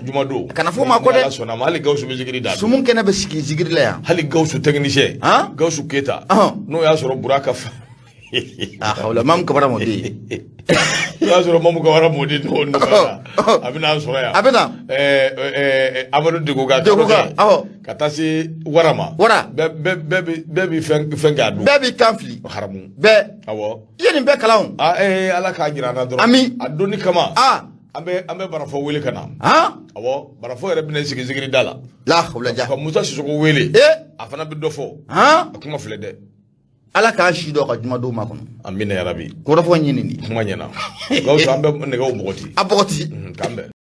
Speaker 1: jumadon
Speaker 2: kana fɔ ma ko dɛ
Speaker 1: Ala sɔnna ma hali Gawusu bɛ zikiri da
Speaker 2: sumun kɛnɛ bɛ sigi zikiri la yan
Speaker 1: hali Gawusu technicien Gawusu Keyita n'o y'a sɔrɔ Buraka
Speaker 2: hawla Mamu Kabara Modi
Speaker 1: y'a sɔrɔ Mamu Kabara Modi n'o nɔgɔyara a bɛna sɔrɔ yan
Speaker 2: a bɛna
Speaker 1: Amadu Degoga ka taa se Wara ma bɛɛ bi fɛn k'a dun
Speaker 2: bɛɛ bi kan fili
Speaker 1: haramu
Speaker 2: bɛɛ
Speaker 1: awɔ
Speaker 2: i ye nin bɛɛ kalan
Speaker 1: Ala k'a jira an na dɔrɔn a donni kama an bɛ Barafɔ wele ka na awɔ Barafɔ yɛrɛ bɛna sigi zikiri da la ka Musa Sissoco wele a fana bɛ dɔ fɔ a kuma filɛ dɛ
Speaker 2: Ala k'an si dɔ ka jumadon ma kɔnɔ
Speaker 1: amina yarabi
Speaker 2: kɔrɔfɔ ɲini
Speaker 1: kuma ɲɛna Gawusu an bɛ nɛgɛw bɔgɔti
Speaker 2: a bɔgɔti
Speaker 1: k'an bɛn